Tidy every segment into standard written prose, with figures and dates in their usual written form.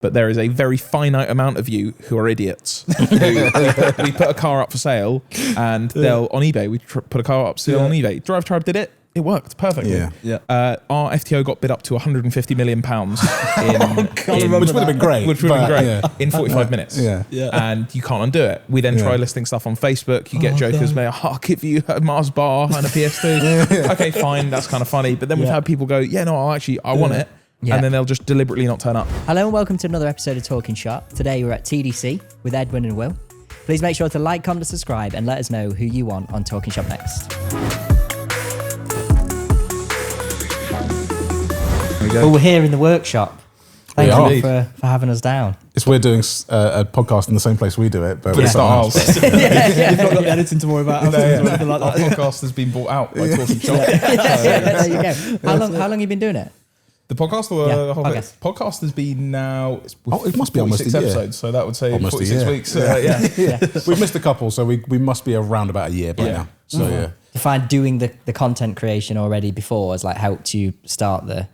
but there is a very finite amount of you who are idiots. We put a car up for sale, and they'll on eBay. We put a car up for sale on eBay. Drive Tribe did it. It worked perfectly. Our FTO got bid up to £150 million which would have been great. In 45 minutes. And you can't undo it. We then try listing stuff on Facebook. You get jokers, I'll give you a Mars bar and a PS2. Okay, fine, that's kind of funny. But then we've had people go, I want it. And then they'll just deliberately not turn up. Hello and welcome to another episode of Talkin Shop. Today we're at TDC with Edwin and Will. Please make sure to like, comment, subscribe, and let us know who you want on Talkin Shop next. Well, we're here in the workshop. Thank you for having us down. It's weird doing a podcast in the same place we do it, but it's not ours. You've not got the editing to worry about. Our podcast has been bought out by Talkin Shop. There you go. How long have you been doing it? The podcast or the whole thing? Podcast has been now. It must be almost 46 a year. episodes, so that would say almost 46 weeks. We've missed a couple, so we must be around about a year by now. So You find doing the content creation already before has like helped you start the.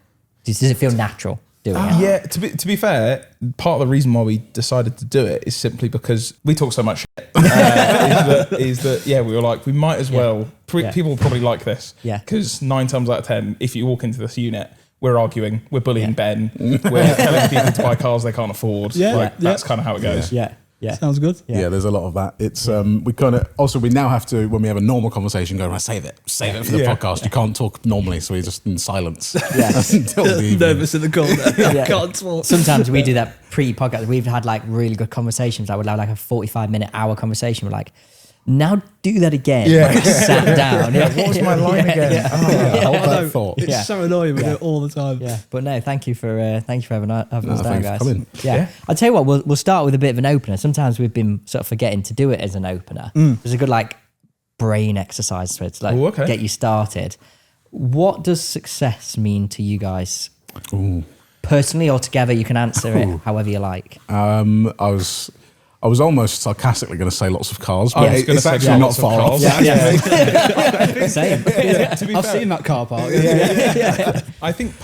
Does it feel natural doing it? Yeah, to be fair, part of the reason why we decided to do it is simply because we talk so much shit. Is that we were like, we might as well. People will probably like this. Yeah. Because 9 times out of 10, if you walk into this unit, we're arguing, we're bullying Ben, we're telling people to buy cars they can't afford. That's kind of how it goes. Yeah. Sounds good. Yeah, there's a lot of that. It's we kind of also we now have to, when we have a normal conversation, go, save it for the podcast. You can't talk normally, so we're just in silence. Until the evening. Nervous in the corner. Can't talk. Sometimes we do that pre-podcast. We've had like really good conversations. I would have like a 45-minute hour conversation. We're like, now do that again. Like, sat down. What was my line again? Hold that thought. It's so annoying. We do it all the time. Yeah, but no, thank you for having us down, guys. Yeah, I'll tell you what. We'll start with a bit of an opener. Sometimes we've been sort of forgetting to do it as an opener. There's a good like brain exercise to get you started. What does success mean to you guys? Personally or together? You can answer it however you like. I was almost sarcastically going to say lots of cars, but it's actually not far off. Same. I've seen that car park. I think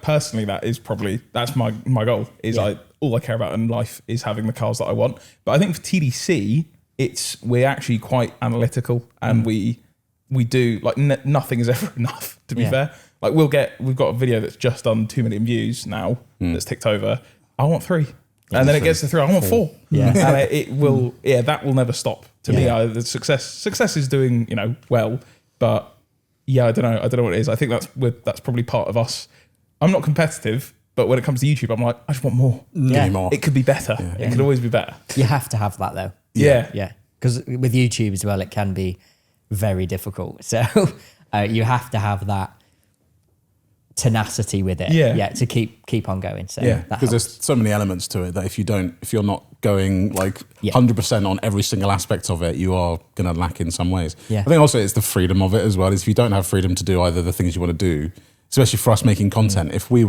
personally that's my goal is all I care about in life is having the cars that I want. But I think for TDC, we're actually quite analytical and we do nothing is ever enough, to be fair. Like we've got a video that's just done 2 million views now that's ticked over. I want 3. And then it gets to 3. I want 4. And it will. That will never stop. To me, the success is doing well, but I don't know what it is. I think that's probably part of us. I'm not competitive, but when it comes to YouTube, I'm like, I just want more. Give me more. It could be better. It could always be better. You have to have that though. Yeah. Because with YouTube as well, it can be very difficult. So you have to have that tenacity with it, to keep on going. So because there's so many elements to it that if you're not going 100% on every single aspect of it, you are going to lack in some ways. I think also it's the freedom of it as well. Is if you don't have freedom to do either the things you want to do, especially for us making content, if we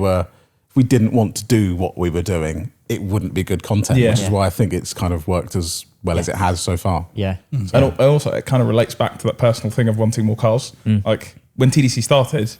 didn't want to do what we were doing, it wouldn't be good content, which is why I think it's kind of worked as well as it has so far. And also it kind of relates back to that personal thing of wanting more cars. Like when TDC started,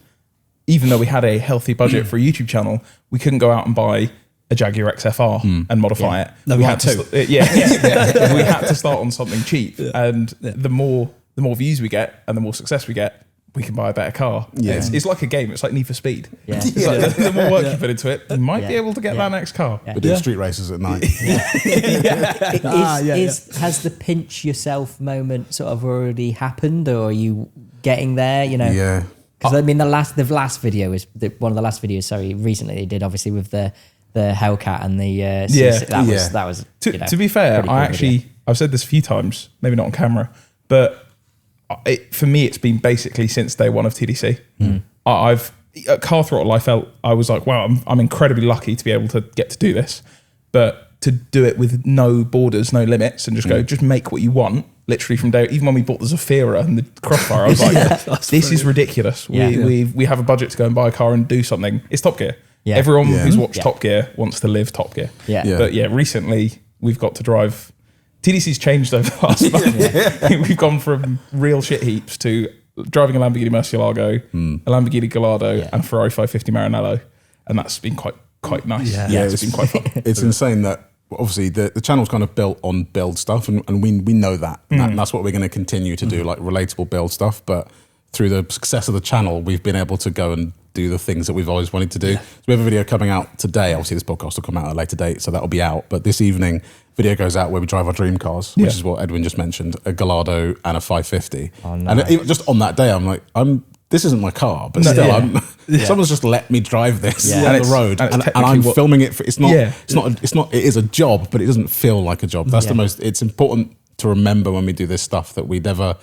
even though we had a healthy budget for a YouTube channel, we couldn't go out and buy a Jaguar XFR and modify it. No, we had to we had to start on something cheap. And the more views we get and the more success we get, we can buy a better car. It's like a game. It's like Need for Speed. It's like the more work you put into it, you might be able to get that next car. We're doing street races at night. Has the pinch yourself moment sort of already happened, or are you getting there? Yeah. Because I mean, the last video is one of the last videos. Sorry, recently they did obviously with the Hellcat and the that was. To be fair, I've said this a few times, maybe not on camera, but for me it's been basically since day one of TDC. I've at Car Throttle, I was like, wow, I'm incredibly lucky to be able to get to do this, but to do it with no borders, no limits, and just make what you want. Literally from day, even when we bought the Zafira and the Crossfire, I was like, this is ridiculous. We have a budget to go and buy a car and do something. It's Top Gear. Everyone who's watched Top Gear wants to live Top Gear. But recently we've got to drive. TDC's changed over the last month. We've gone from real shit heaps to driving a Lamborghini Murcielago, a Lamborghini Gallardo, and a Ferrari 550 Maranello. And that's been quite quite nice. Yeah, it's been quite fun. It's insane that obviously the channel's kind of built on build stuff, and we know that. And that's what we're going to continue to do, like relatable build stuff. But through the success of the channel, we've been able to go and do the things that we've always wanted to do. So we have a video coming out today. Obviously, this podcast will come out at a later date, so that'll be out. But this evening, video goes out where we drive our dream cars, which is what Edwin just mentioned, a Gallardo and a 550. Oh, nice. And even just on that day, I'm like, this isn't my car, but still, someone's just let me drive this on the road, and I'm filming it. It is a job, but it doesn't feel like a job. That's the most. It's important to remember when we do this stuff that we never.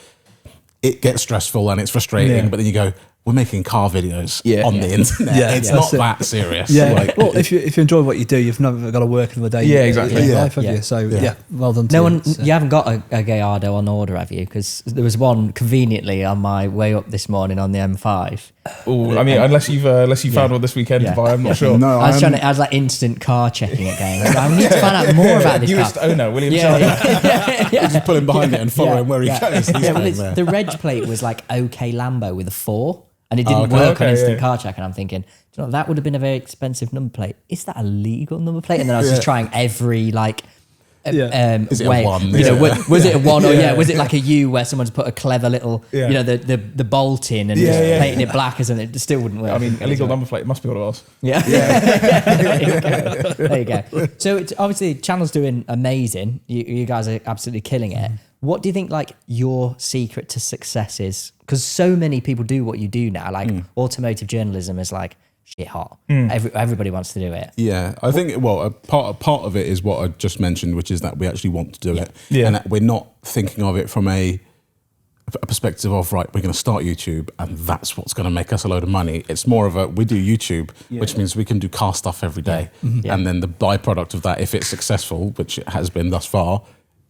It gets stressful and it's frustrating, but then you go, we're making car videos on the internet. It's not that serious. Well, if you enjoy what you do, you've never got to work another day. Exactly. Life, have you? So well done. You haven't got a Gallardo on order, have you? Because there was one conveniently on my way up this morning on the M5. Oh, I mean, unless you found one this weekend to buy, I'm not sure. No, I was like instant car checking it going. I need to find out more about this newest car. owner, William. Just pull him behind it and follow him where he goes. The reg plate was like OK Lambo with a 4. And it didn't work on instant car check, and I'm thinking, do you know, that would have been a very expensive number plate. Is that a legal number plate? And then I was just trying every Is it way. a 1? Was it a 1 or was it like a U where someone's put a clever little, the bolt in and just painting it black or something? It still wouldn't work. I mean, illegal number plate must be one of ours. Yeah. There you go. So it's obviously the channel's doing amazing. You guys are absolutely killing it. What do you think like your secret to success is? Because so many people do what you do now. Like automotive journalism is like shit hot. Everybody wants to do it. Yeah, I think a part of it is what I just mentioned, which is that we actually want to do it, and that we're not thinking of it from a perspective of we're going to start YouTube and that's what's going to make us a load of money. It's more of we do YouTube, which means we can do car stuff every day, and then the byproduct of that, if it's successful, which it has been thus far,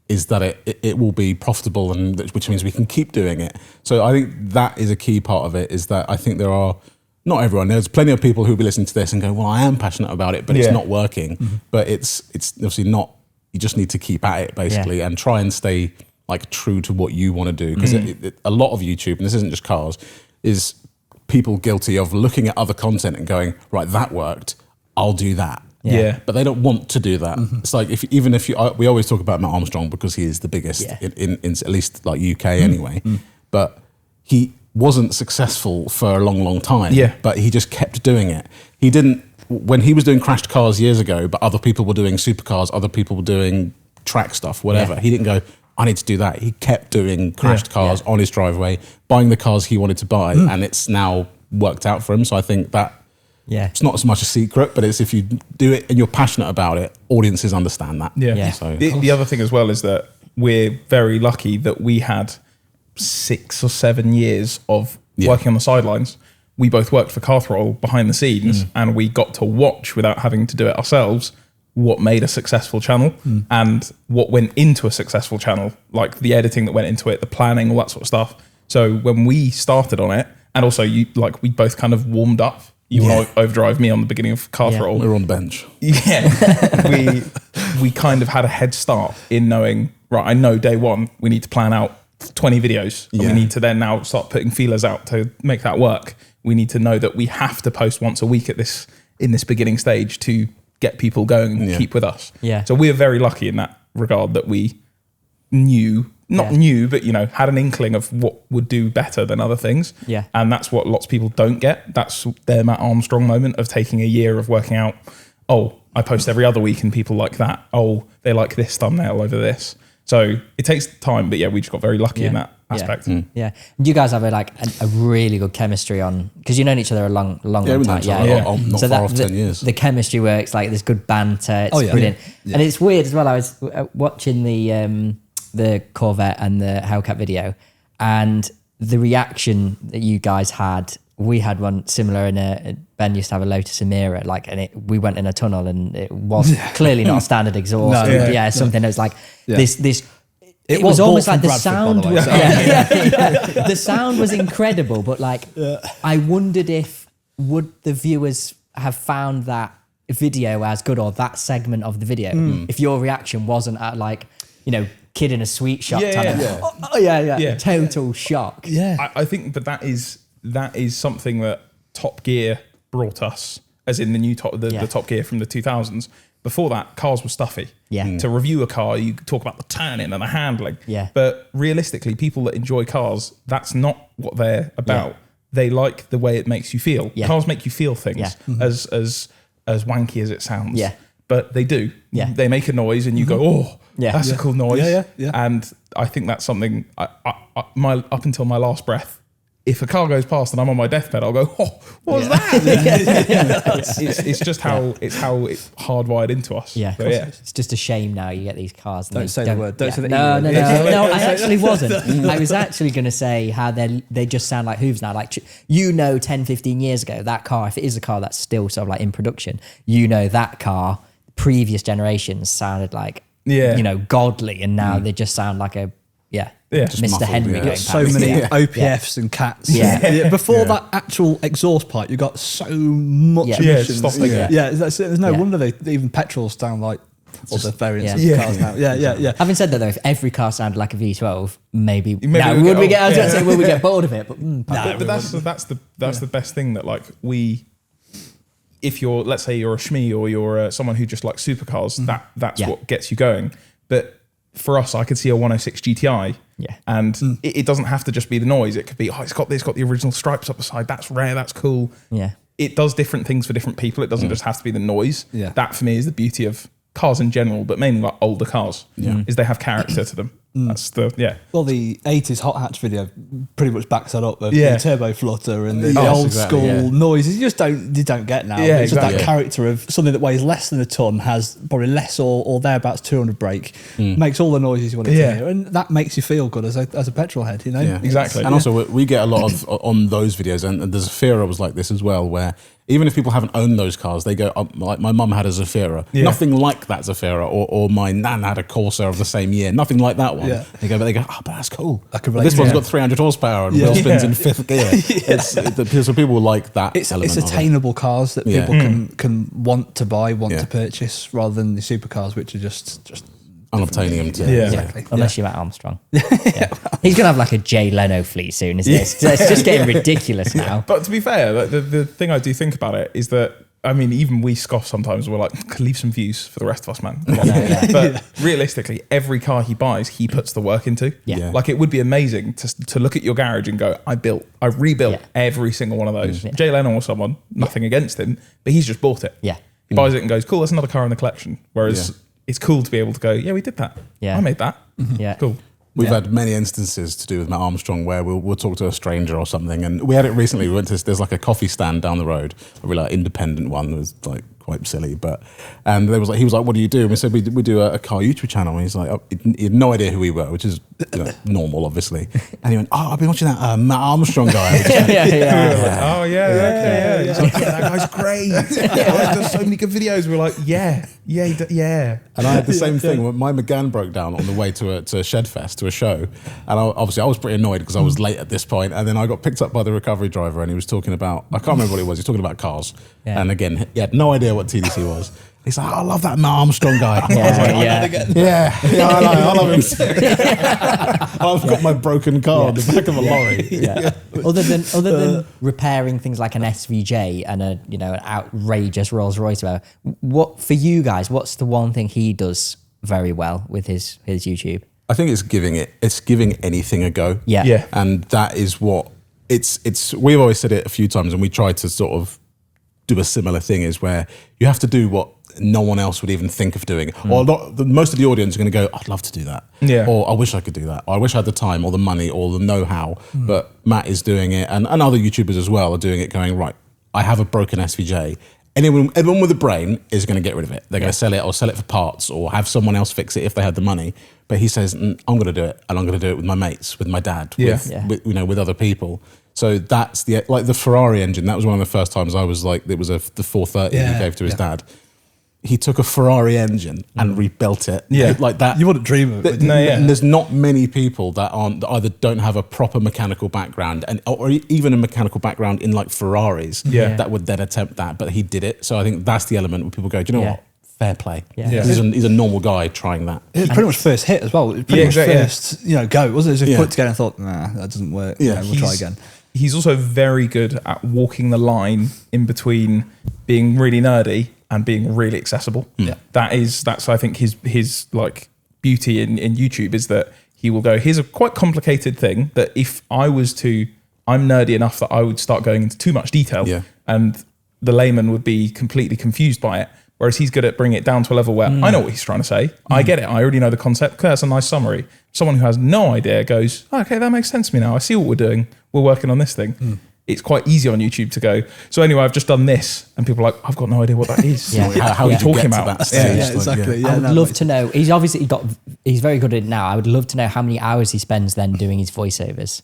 is that it will be profitable, and which means we can keep doing it. So I think that is a key part of it, is that I think not everyone, there's plenty of people who will be listening to this and go, well, I am passionate about it, but it's not working. But it's obviously not, you just need to keep at it basically and try and stay like true to what you want to do. Because a lot of YouTube, and this isn't just cars, is people guilty of looking at other content and going, right, that worked, I'll do that. Yeah, but they don't want to do that. It's like we always talk about Matt Armstrong because he is the biggest in at least like UK anyway. But he wasn't successful for a long time. Yeah, but he just kept doing it. He didn't when he was doing crashed cars years ago, but other people were doing supercars, other people were doing track stuff, whatever. Yeah. He didn't go, I need to do that. He kept doing crashed cars on his driveway, buying the cars he wanted to buy, and it's now worked out for him. So I think that. Yeah, it's not as much a secret, but it's if you do it and you're passionate about it, audiences understand that. Yeah. So the other thing as well is that we're very lucky that we had 6 or 7 years of working on the sidelines. We both worked for Car Throttle behind the scenes, and we got to watch without having to do it ourselves what made a successful channel and what went into a successful channel, like the editing that went into it, the planning, all that sort of stuff. So when we started on it, and also we both kind of warmed up. You want to overdrive me on the beginning of Car Throttle. We were on the bench. Yeah. we kind of had a head start in knowing, right, I know day one, we need to plan out 20 videos. And we need to then now start putting feelers out to make that work. We need to know that we have to post once a week in this beginning stage to get people going and keep with us. Yeah. So we're very lucky in that regard that we knew, but had an inkling of what would do better than other things. Yeah. And that's what lots of people don't get. That's their Matt Armstrong moment of taking a year of working out, I post every other week and people like that. They like this thumbnail over this. So it takes time, but we just got very lucky in that aspect. Yeah. You guys have a really good chemistry on, because you've known each other a long time. Not so far off 10 years. The chemistry works, like there's good banter. It's brilliant. Yeah. And it's weird as well. I was watching the Corvette and the Hellcat video, and the reaction that you guys had. We had one similar Ben used to have a Lotus Emira, we went in a tunnel and it was clearly not a standard exhaust. Something that was like this. It was almost like the sound. The sound was incredible, but I wondered would the viewers have found that video as good, or that segment of the video if your reaction wasn't at kid in a sweet shop. Total shock. I think, but that is something that Top Gear brought us as in the new the Top Gear from the 2000s. Before that, cars were stuffy. Yeah. To review a car, you talk about the turning and the handling. Yeah. But realistically, people that enjoy cars, that's not what they're about. Yeah. They like the way it makes you feel. Yeah. Cars make you feel things, as wanky as it sounds. Yeah. But they do. Yeah. They make a noise, and you go, "Oh, that's a cool noise." Yeah. And I think that's something. Up until my last breath, if a car goes past and I'm on my deathbed, I'll go, "Oh, what was that?" It's just how it's hardwired into us. Yeah, so, it's just a shame now you get these cars. Don't say the word. Don't say the No, I actually wasn't. I was actually going to say how they just sound like hooves now. Like 10, 15 years ago, that car, if it is a car that's still sort of like in production, that car, previous generations sounded like godly, and now they just sound like a Mr. Henry going past. So many OPFs and cats. Before that actual exhaust pipe, you got so much emissions. There's no wonder they even petrol sound like other variants of cars now. Yeah. Having said that, though, if every car sounded like a V12, maybe would we get bored of it? But that's the best thing that like if you're, let's say you're a Shmee or you're someone who just likes supercars, that's what gets you going. But for us, I could see a 106 GTI, and it doesn't have to just be the noise. It could be, it's got the original stripes up the side. That's rare. That's cool. Yeah, it does different things for different people. It doesn't just have to be the noise. Yeah, that for me is the beauty of cars in general, but mainly like older cars. Is they have character to them. That's the Well, the 80s hot hatch video pretty much backs that up. The turbo flutter and the old school noises you don't get now. It's just that character of something that weighs less than a ton, has probably less or thereabouts 200 brake, makes all the noises you want it to hear, and that makes you feel good as a petrol head. Exactly. And also we get a lot of on those videos, and the Zafira was like this as well, where even if people haven't owned those cars, they go, like my mum had a Zafira, nothing like that Zafira, or my nan had a Corsa of the same year, nothing like that one. They go, but that's cool. This one's got 300 horsepower and wheel spins in 5th gear. So people like that element. It's attainable cars that people can want to buy, to purchase, rather than the supercars, which are just unobtaining them. Exactly. Unless you're Matt Armstrong. He's going to have like a Jay Leno fleet soon, isn't it? It's just getting ridiculous now. But to be fair, like, the thing I do think about it is that, I mean, even we scoff sometimes. We're like, leave some views for the rest of us, man. But realistically, every car he buys, he puts the work into. Like, it would be amazing to look at your garage and go, I rebuilt every single one of those. Jay Leno or someone, nothing against him, but he's just bought it. He buys it and goes, cool, that's another car in the collection. Whereas it's cool to be able to go, we did that. I made that. Cool. We've had many instances to do with Matt Armstrong where we'll talk to a stranger or something, and we had it recently. We went to there's like a coffee stand down the road, a really independent one. It was like quite silly, and he was like, "What do you do?" And we said, "We do a car YouTube channel." And he's like, he had no idea who we were, which is normal, obviously. And he went, "Oh, I've been watching that Matt Armstrong guy." Oh yeah. Like, that guy's great. There's so many good videos. We're like, yeah. And I had the same thing when my Megane broke down on the way to a Shedfest, to a show, and I was pretty annoyed because I was late at this point, and then I got picked up by the recovery driver, and he was talking about, I can't remember what it was. He was talking about cars, and again, he had no idea what TDC was. He's like, I love that Matt Armstrong guy. I love him. I've got my broken car on the back of a lorry. Other than repairing things like an SVJ and an outrageous Rolls Royce, what for you guys? What's the one thing he does very well with his YouTube? I think it's giving anything a go. And that is what it's. We've always said it a few times, and we try to sort of do a similar thing, is where you have to do what no one else would even think of doing, or most of the audience are going to go, I'd love to do that, or I wish I could do that, or I wish I had the time or the money or the know-how. But Matt is doing it, and other YouTubers as well are doing it, going, right, I have a broken SVJ. Everyone with a brain is going to get rid of it. They're going to sell it, or sell it for parts, or have someone else fix it if they had the money. But he says, I'm going to do it, and I'm going to do it with my mates, with my dad, with other people. So that's the Ferrari engine. That was one of the first times I was like, it was the 430 he gave to his dad. He took a Ferrari engine and rebuilt it like that. You wouldn't dream of it. And there's not many people that either don't have a proper mechanical background or even a mechanical background in like Ferraris that would then attempt that. But he did it. So I think that's the element where people go, do you know what? Fair play. He's a normal guy trying that. It was pretty much first hit as well. Pretty much first go, wasn't it? As if put it together and thought, nah, that doesn't work. We'll try again. he's also very good at walking the line in between being really nerdy and being really accessible. Yeah. That's I think his like beauty in YouTube is that he will go, here's a quite complicated thing that if I'm nerdy enough that I would start going into too much detail and the layman would be completely confused by it. Whereas he's good at bringing it down to a level where I know what he's trying to say. I get it. I already know the concept. Okay, that's a nice summary. Someone who has no idea goes, oh, okay, that makes sense to me now. I see what we're doing. We're working on this thing. It's quite easy on YouTube to go, so anyway, I've just done this. And people are like, I've got no idea what that is. How are you talking about? Exactly. I would love to know. He's obviously he's very good at it now. I would love to know how many hours he spends then doing his voiceovers.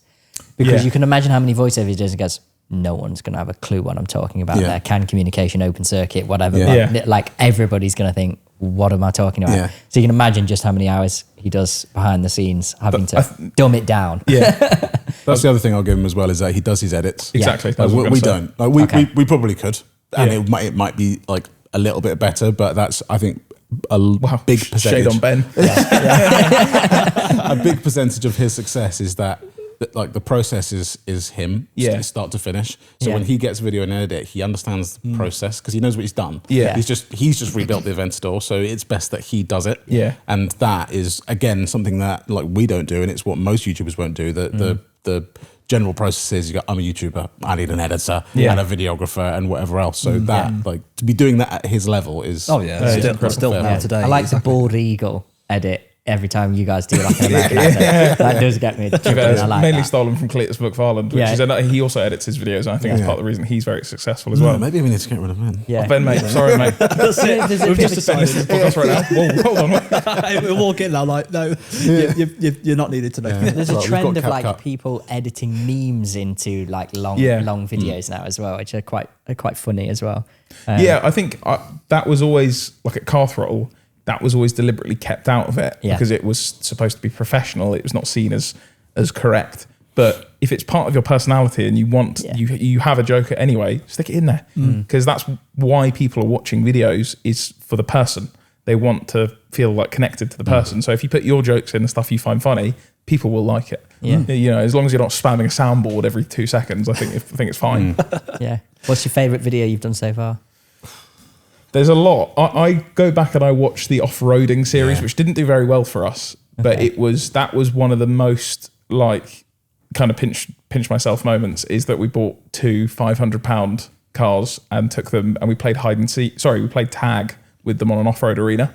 Because you can imagine how many voiceovers he does and goes, no one's going to have a clue what I'm talking about there. CAN communication, open circuit, whatever. But like everybody's going to think, what am I talking about? So you can imagine just how many hours he does behind the scenes having to dumb it down. That's the other thing I'll give him as well, is that he does his edits. Exactly. We don't. Like, we probably could. And it might be like a little bit better, but that's, I think, big percentage. Shade on Ben. A big percentage of his success is that like the process is him start to finish. So when he gets video and edit, he understands the process because he knows what he's done. He's just rebuilt the event store, so it's best that he does it. And that is again something that like we don't do, and it's what most YouTubers won't do. The general process is I'm a YouTuber, I need an editor and a videographer and whatever else. So that like to be doing that at his level is still now today. I like the bald eagle edit. Every time you guys do like an American accent, that does get me. I like mainly stolen from Cletus McFarland, which is he also edits his videos, and I think that's part of the reason he's very successful as well. Maybe we need to get rid of Ben. Ben, mate. Sorry, mate. We've just Ben listening to the podcast right now. Whoa, hold on. We'll walk in now like, no, you're not needed today. There's a trend of like people editing memes into like long videos now as well, which are quite funny as well. I think that was always like at Car Throttle. That was always deliberately kept out of it because it was supposed to be professional. It was not seen as correct. But if it's part of your personality and you want you have a joke anyway, stick it in there because that's why people are watching videos is for the person. They want to feel like connected to the person. So if you put your jokes in the stuff you find funny, people will like it. As long as you're not spamming a soundboard every 2 seconds, I think it's fine. What's your favourite video you've done so far? There's a lot. I go back and I watch the off-roading series, which didn't do very well for us, but that was one of the most like kind of pinch myself moments. Is that we bought two £500 cars and took them and we played hide and seek. Sorry, we played tag with them on an off-road arena.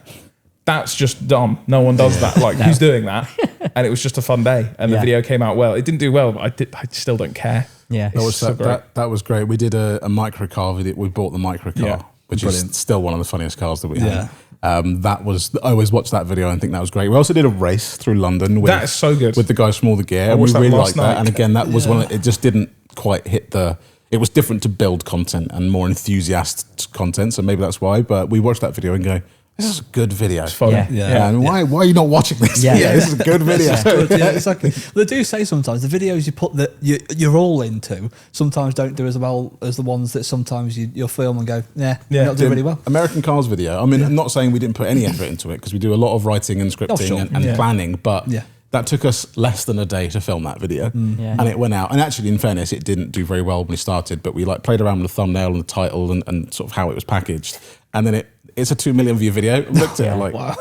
That's just dumb. No one does that. Like who's doing that? And it was just a fun day. And the video came out well. It didn't do well, but I still don't care. Yeah, that was great. We did a microcar video. We bought the microcar. Which is still one of the funniest cars that we had. I always watch that video and think that was great. We also did a race through London. That is so good. With the guys from All the Gear. And we really liked that. And again, that was it just didn't quite hit it was different to build content and more enthusiast content. So maybe that's why. But we watched that video and go, this is a good video. It's funny. And why are you not watching this video? This is a good video. Exactly. They do say sometimes the videos you put that you're all into sometimes don't do as well as the ones that sometimes you'll film and go, not do really well. American Cars video. I mean, I'm not saying we didn't put any effort into it because we do a lot of writing and scripting and planning, but that took us less than a day to film that video, and it went out. And actually, in fairness, it didn't do very well when we started, but we like played around with the thumbnail and the title and sort of how it was packaged, and then it's a 2 million view video. I looked at it like, wow.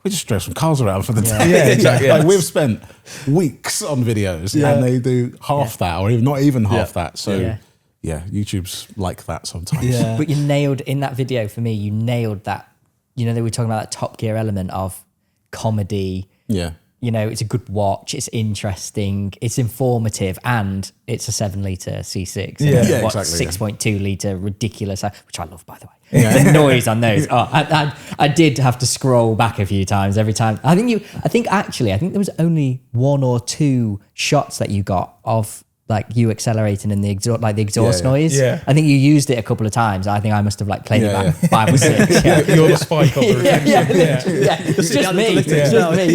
We just drove some cars around for the day. Yeah, exactly. Like we've spent weeks on videos and they do half that or even not even half that. So YouTube's like that sometimes. Yeah. But you nailed in that video for me, you nailed that. They were talking about that Top Gear element of comedy. Yeah. It's a good watch, it's interesting, it's informative, and it's a 7-litre C6. Exactly. 6.2 litre ridiculous, which I love, by the way. The noise on those. I did have to scroll back a few times every time. I think there was only 1 or 2 shots that you got of like you accelerating and the exhaust noise. Yeah. I think you used it a couple of times. I think I must have like played it back 5 or 6. You're the spike of the It's just me. It's just me.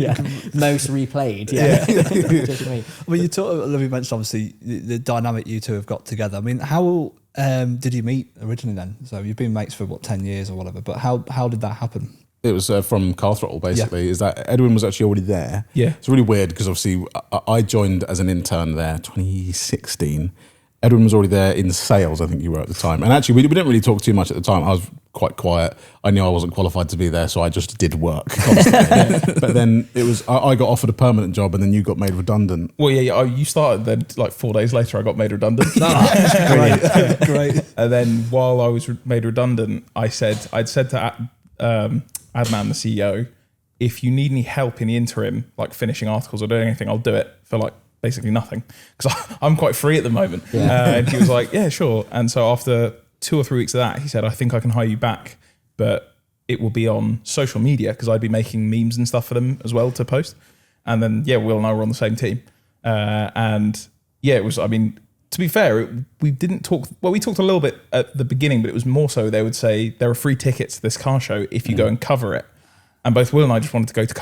Yeah. Most replayed. Just me. I mean, you mentioned obviously the dynamic you two have got together. I mean, how did you meet originally then? So you've been mates for 10 years or whatever, but how did that happen? It was from Car Throttle, basically. Is that Edwin was actually already there. Yeah. It's really weird because obviously I joined as an intern there 2016. Edwin was already there in sales, I think you were at the time. And actually, we didn't really talk too much at the time. I was quite quiet. I knew I wasn't qualified to be there, so I just did work constantly. But then it was I got offered a permanent job, and then you got made redundant. Well, yeah, you started then, like 4 days later, I got made redundant. Great. And then while I was made redundant, I'd said to Adnan, the CEO, if you need any help in the interim, like finishing articles or doing anything, I'll do it for like basically nothing, because I'm quite free at the moment. And he was like, yeah, sure. And so after 2 or 3 weeks of that, he said, I think I can hire you back, but it will be on social media, because I'd be making memes and stuff for them as well to post. And then, Will and I were on the same team. And it was, I mean, to be fair, we didn't talk, we talked a little bit at the beginning, but it was more so they would say, there are free tickets to this car show if you go and cover it. And both Will and I just wanted to go to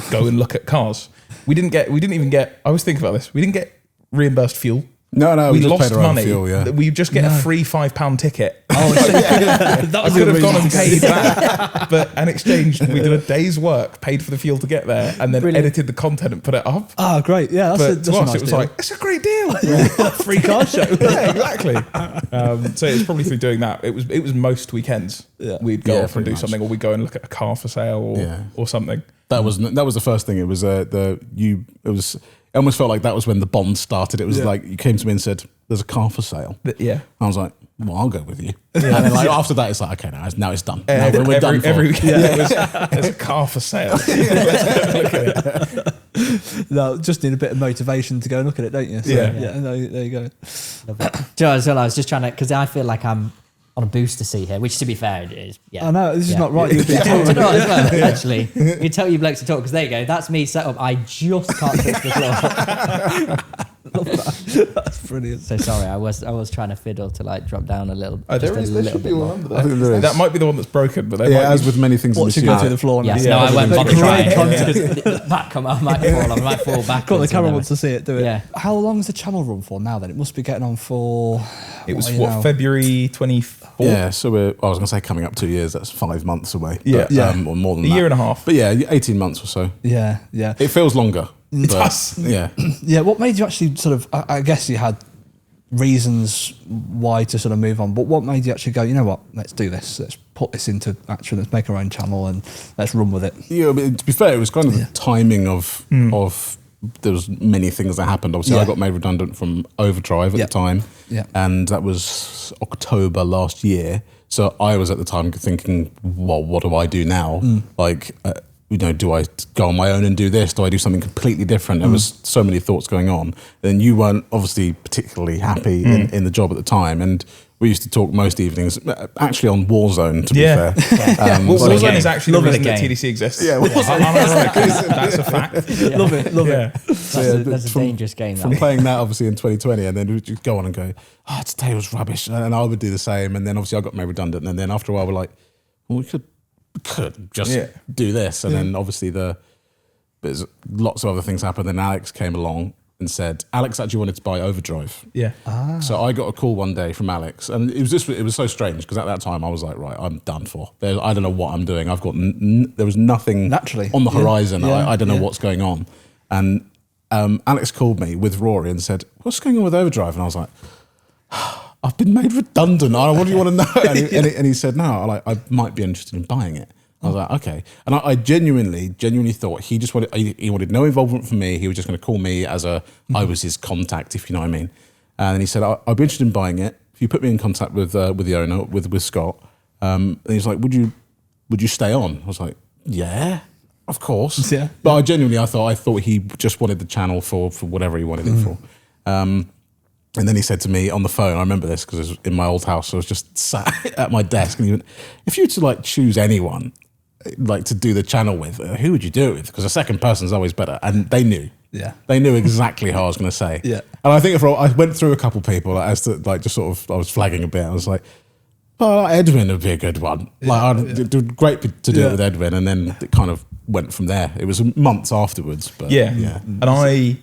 go and look at cars. We didn't even get, I was thinking about this, we didn't get reimbursed fuel. No, we just lost paid our own money. fuel, yeah. We just get a free £5 ticket. Oh, that was I could have gone and paid that, but in exchange, we did a day's work, paid for the fuel to get there, and then edited the content and put it up. Ah, great! Yeah, that's a us, nice it was deal. like, it's a great deal. Free car show. Yeah, exactly. So it was probably through doing that. It was most weekends we'd go off and do something, or we'd go and look at a car for sale or something. That was the first thing. It was It almost felt like that was when the bond started. It was like you came to me and said, "There's a car for sale." Yeah, I was like, "Well, I'll go with you." And then after that, it's like, "Okay, now it's done. Now we're done." Every weekend, there's a car for sale. Look at it. No, just need a bit of motivation to go and look at it, don't you? So, no, there you go. Do you know, as well, I was just trying to, because I feel like I'm on a booster seat here, which to be fair, it is. Yeah. I know, this is not right. You've been Do you know what, as well, actually, you tell you blokes to talk, because there you go, that's me set up. I just can't touch the floor. That's brilliant. So sorry, I was trying to fiddle to like drop down a little. There should be one under there. That might be the one that's broken, but as with many things, watch it go through the floor. Yes, no, I won't bother trying. I might fall back. Cool, the camera wants to see it. Do it. Yeah. How long is the channel run for now? Then it must be getting on for. It was February 24th. Yeah, so I was going to say coming up 2 years. That's 5 months away. But, or more than a year and a half. But 18 months or so. Yeah. It feels longer. It does. Yeah. Yeah. What made you actually sort of? I guess you had reasons why to sort of move on, but what made you actually go, you know what, let's do this, let's put this into action, let's make our own channel and let's run with it? Yeah, but to be fair, it was kind of the timing of there was many things that happened. Obviously, I got made redundant from Overdrive at the time, and that was October last year. So I was at the time thinking, well, what do I do now? Do I go on my own and do this? Do I do something completely different? There was so many thoughts going on. And you weren't obviously particularly happy in the job at the time. And we used to talk most evenings, actually on Warzone, to be fair. Warzone is actually the reason that TDC exists. Yeah, that's a fact. Yeah. Love it. That's a dangerous game. From playing that, obviously, in 2020, and then we'd just go on and go, today was rubbish. And I would do the same. And then obviously I got made redundant. And then after a while, we're like, well, we could just do this. And then obviously there's lots of other things happened. Then Alex came along and said, Alex actually wanted to buy Overdrive. Yeah. So I got a call one day from Alex, and it was so strange because at that time I was like, right, I'm done for. I don't know what I'm doing. I've got there was nothing naturally on the horizon. I don't know what's going on. And Alex called me with Rory and said, what's going on with Overdrive? And I was like, I've been made redundant. What do you want to know? And he said, no, I might be interested in buying it. I was like, okay. And I genuinely thought he just wanted no involvement from me. He was just going to call me as I was his contact, if you know what I mean. And then he said, I'd be interested in buying it. If you put me in contact with the owner, with Scott. And he's like, would you stay on? I was like, yeah, of course. Yeah. But I thought he just wanted the channel for whatever he wanted it for. And then he said to me on the phone, I remember this because it was in my old house, so I was just sat at my desk, and he went, if you were to choose anyone to do the channel with, who would you do it with? Because a second person is always better. And they knew. Yeah. They knew exactly how I was going to say. Yeah. And I think I went through a couple of people as to just sort of, I was flagging a bit. I was like, oh, Edwin would be a good one. It'd be great to do it with Edwin. And then it kind of went from there. It was months afterwards. But And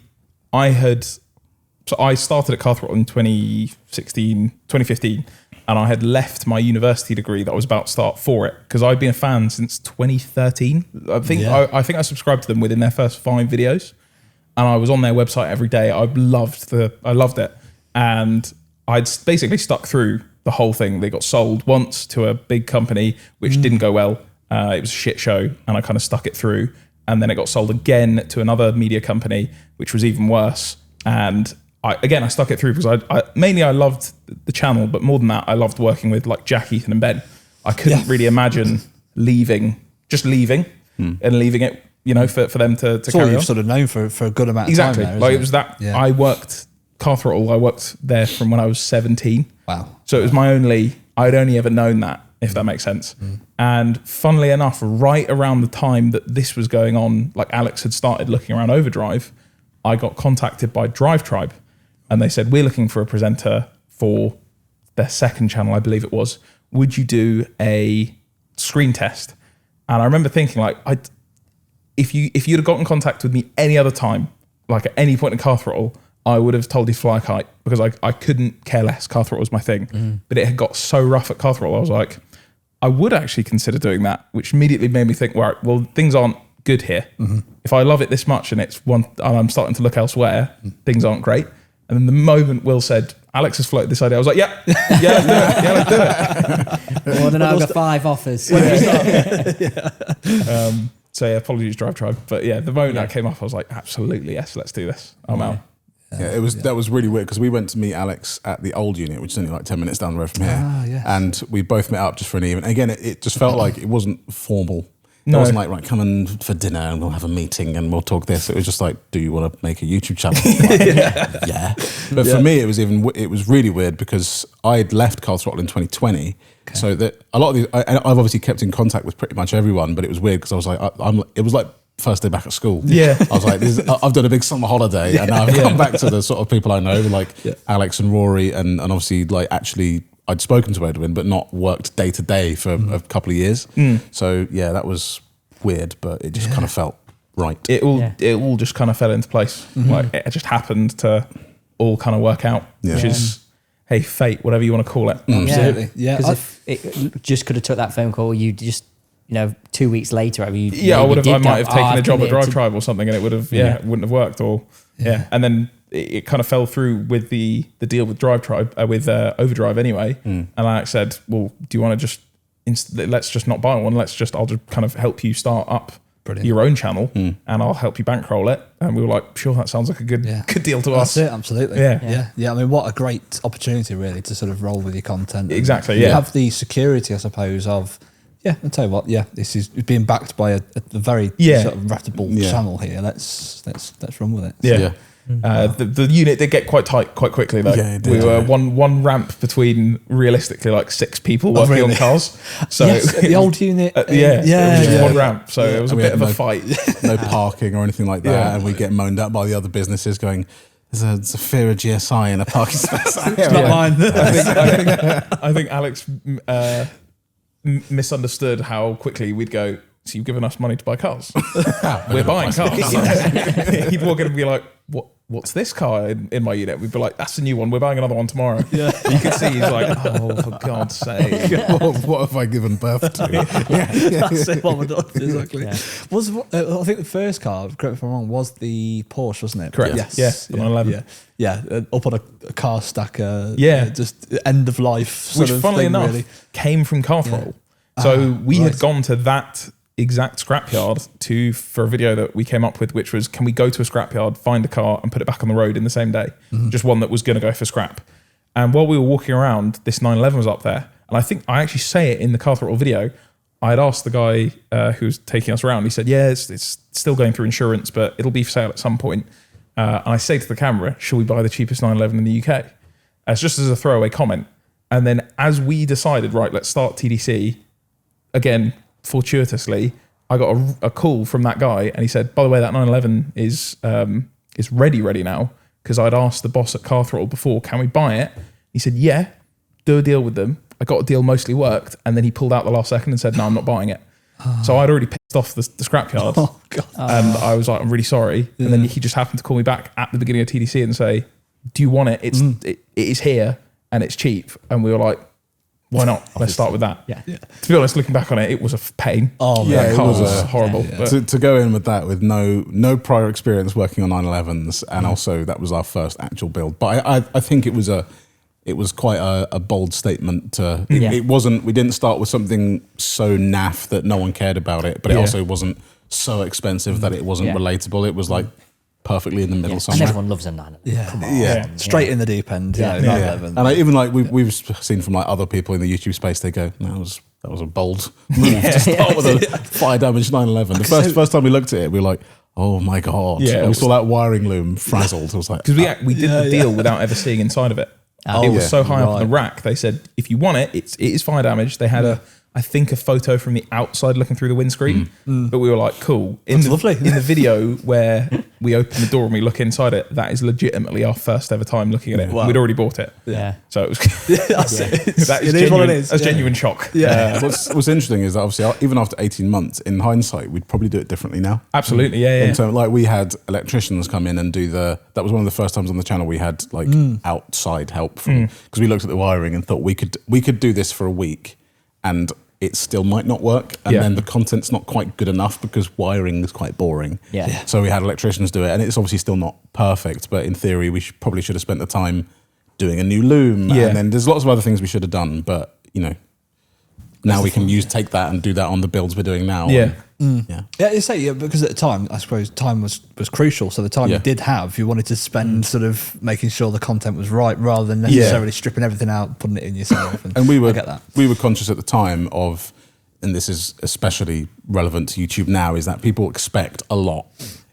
I started at Car Throttle in 2015, and I had left my university degree that I was about to start for it because I'd been a fan since 2013. I think I subscribed to them within their first 5 videos, and I was on their website every day. I loved it, and I'd basically stuck through the whole thing. They got sold once to a big company, which didn't go well. It was a shit show, and I kind of stuck it through. And then it got sold again to another media company, which was even worse. And I stuck it through because I loved the channel, but more than that, I loved working with like Jack, Ethan, and Ben. I couldn't really imagine leaving and leaving it, for them to carry on. You've sort of known for a good amount of time now, like it was that. Yeah. I worked Car Throttle. I worked there from when I was 17. Wow. So it was I'd only ever known that, if that makes sense. And funnily enough, right around the time that this was going on, like Alex had started looking around Overdrive, I got contacted by Drive Tribe, and they said, we're looking for a presenter for their second channel, I believe it was. Would you do a screen test? And I remember thinking, like, if you'd have got in contact with me any other time, like at any point in Car Throttle, I would have told you to fly a kite because I couldn't care less. Car Throttle was my thing. But it had got so rough at Car Throttle, I was like, I would actually consider doing that, which immediately made me think, well, things aren't good here. If I love it this much and I'm starting to look elsewhere, things aren't great. And then the moment Will said, Alex has floated this idea, I was like, yeah, let's do it. Well, then I've got 5 offers. So apologies, Drive Tribe. But the moment that came up, I was like, absolutely, yes, let's do this. I'm out. Yeah, that was really weird because we went to meet Alex at the old unit, which is only like 10 minutes down the road from here. And we both met up just for an evening. Again, it just felt like it wasn't formal. No. It wasn't like, right, come in for dinner and we'll have a meeting and we'll talk this. It was just like, do you want to make a YouTube channel? Like, yeah. But for me, it was really weird because I'd left Car Throttle in 2020. Okay. So that a lot of these, I've obviously kept in contact with pretty much everyone, but it was weird because I was like, it was like first day back at school. Yeah. I was like, I've done a big summer holiday and now I've come back to the sort of people I know, like Alex and Rory and obviously like actually I'd spoken to Edwin, but not worked day to day for a couple of years. So that was weird, but it just kind of felt right. It all just kind of fell into place. Like it just happened to all kind of work out, which is, hey, fate, whatever you want to call it. Absolutely. Yeah. Because if it just could have took that phone call, you just, 2 weeks later, I might have taken a job at Drive Tribe or something, and it would have, it wouldn't have worked. Or and then it kind of fell through with the deal with Drive Tribe with Overdrive anyway. And Alex said, well, do you want to just let's just not buy one. I'll just kind of help you start up your own channel, and I'll help you bankroll it. And we were like, sure, that sounds like a good deal to us. That's it, absolutely. Yeah. I mean, what a great opportunity, really, to sort of roll with your content. Exactly. You have the security, I suppose, of. Yeah, I'll tell you what. Yeah, this is being backed by a very sort of reputable channel here. Let's run with it. Yeah. The unit did get quite tight quite quickly though. Yeah, we were one ramp between realistically like 6 people working on cars. So the old unit. It was just one ramp. So it was a bit of a fight. No parking or anything like that, and we get moaned at by the other businesses going, there's a Zafira GSI in a parking space. It's not mine. I think Alex misunderstood how quickly we'd go, so you've given us money to buy cars. We're buying cars. He'd walk in and be like, what's this car in my unit? We'd be like, that's a new one. We're buying another one tomorrow. Yeah. You could see he's like, oh, for God's sake. What have I given birth to? That's it, what we're done. Exactly. Yeah. I think the first car, correct me if I'm wrong, was the Porsche, wasn't it? Correct. Yes. The 911. Yeah, up on a car stacker. Just end of life. Which, funnily enough, came from Car Throttle. So we had gone to that exact scrapyard for a video that we came up with, which was, can we go to a scrapyard, find a car and put it back on the road in the same day? Just one that was going to go for scrap. And while we were walking around, this 911 was up there. And I think I actually say it in the Car Throttle video. I had asked the guy who was taking us around. He said, yeah, it's still going through insurance, but it'll be for sale at some point. And I say to the camera, should we buy the cheapest 911 in the UK? As just as a throwaway comment. And then as we decided, right, let's start TDC, again, fortuitously, I got a call from that guy and he said, by the way, that 911 is ready now, because I'd asked the boss at Car Throttle before, can we buy it? He said, yeah, do a deal with them. I got a deal, mostly worked, and then he pulled out the last second and said, no, I'm not buying it. So I'd already pissed off the scrapyard, and I was like, I'm really sorry. And then he just happened to call me back at the beginning of TDC and say, do you want it? It is here and it's cheap. And we were like, why not? Let's start with that. Yeah. To be honest, looking back on it, it was a pain. Oh, yeah, that car it was horrible. Yeah. To go in with that with no prior experience working on 911s, and also that was our first actual build. But I think it was quite a bold statement. It wasn't. We didn't start with something so naff that no one cared about it, but it also wasn't so expensive that it wasn't relatable. It was like perfectly in the middle somewhere. And everyone loves a 911. Yeah. Come on. Yeah. Straight in the deep end. Yeah. 911. And even like we've seen from like other people in the YouTube space, they go, that was a bold move to start with a fire damaged 911. The first time we looked at it, we were like, oh my God. Yeah, we saw that wiring loom frazzled. I was like, because we did the deal without ever seeing inside of it. It was so high up on the rack. They said, if you want it, it is fire damage. They had I think a photo from the outside looking through the windscreen, but we were like, cool. Lovely. In the video where we open the door and we look inside it, that is legitimately our first ever time looking at it. Wow. We'd already bought it. Yeah. So it was that is genuine, what it is. That's genuine shock. Yeah. What's interesting is that obviously even after 18 months, in hindsight, we'd probably do it differently now. Absolutely, yeah. In terms, like we had electricians come in and do that was one of the first times on the channel we had like outside help from, because we looked at the wiring and thought we could do this for a week and it still might not work, and then the content's not quite good enough because wiring is quite boring. Yeah. So we had electricians do it, and it's obviously still not perfect, but in theory we probably should have spent the time doing a new loom, and then there's lots of other things we should have done, but now we can take that and do that on the builds we're doing now. Yeah. You say because at the time, I suppose time was crucial. So the time you did have, you wanted to spend sort of making sure the content was right, rather than necessarily stripping everything out, putting it in yourself. And we were I get that. We were conscious at the time of, and this is especially relevant to YouTube now, is that people expect a lot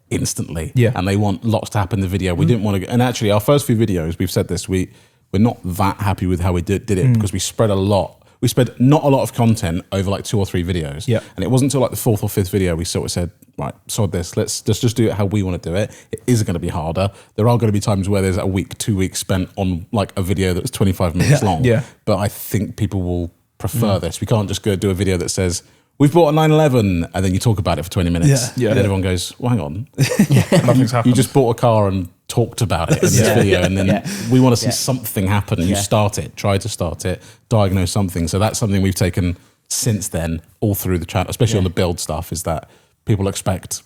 instantly, and they want lots to happen in the video. We didn't want to, and actually our first few videos, we've said this, we're not that happy with how we did it because we spread not a lot of content over like 2 or 3 videos. Yeah. And it wasn't until like the 4th or 5th video we sort of said, right, sod this, let's just do it how we want to do it. It is going to be harder. There are going to be times where there's a week, 2 weeks spent on like a video that's 25 minutes long. Yeah. But I think people will prefer this. We can't just go do a video that says, we've bought a 911, and then you talk about it for 20 minutes. Yeah. And everyone goes, well, hang on. Nothing's happened. You just bought a car and talked about it in this video, and then we want to see something happen. You start it, try to start it, diagnose something. So that's something we've taken since then all through the channel, especially on the build stuff, is that people expect,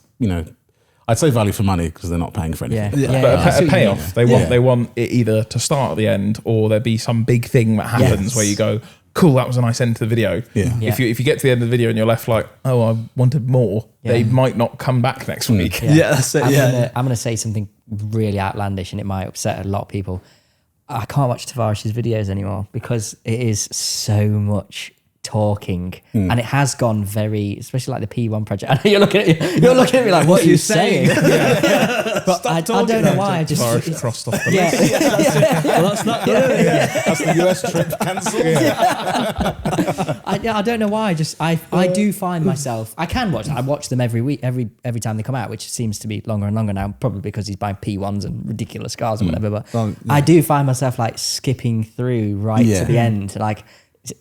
I'd say value for money because they're not paying for anything. But a payoff. They want it either to start at the end, or there be some big thing that happens where you go, cool, that was a nice end to the video. If you get to the end of the video and you're left like, oh, I wanted more, they might not come back next week. That's it. I'm going to say something really outlandish, and it might upset a lot of people. I can't watch Tavarish's videos anymore because it is so much talking, and it has gone very, especially like the P1 project. I know you're looking at me like, what are you saying? But I don't know why. I just crossed off the list. Well, that's not That's the US trip cancelled. I don't know why. I do find myself. I watch them every week, every time they come out, which seems to be longer and longer now. Probably because he's buying P1s and ridiculous cars or whatever. But I do find myself like skipping through to the end, like.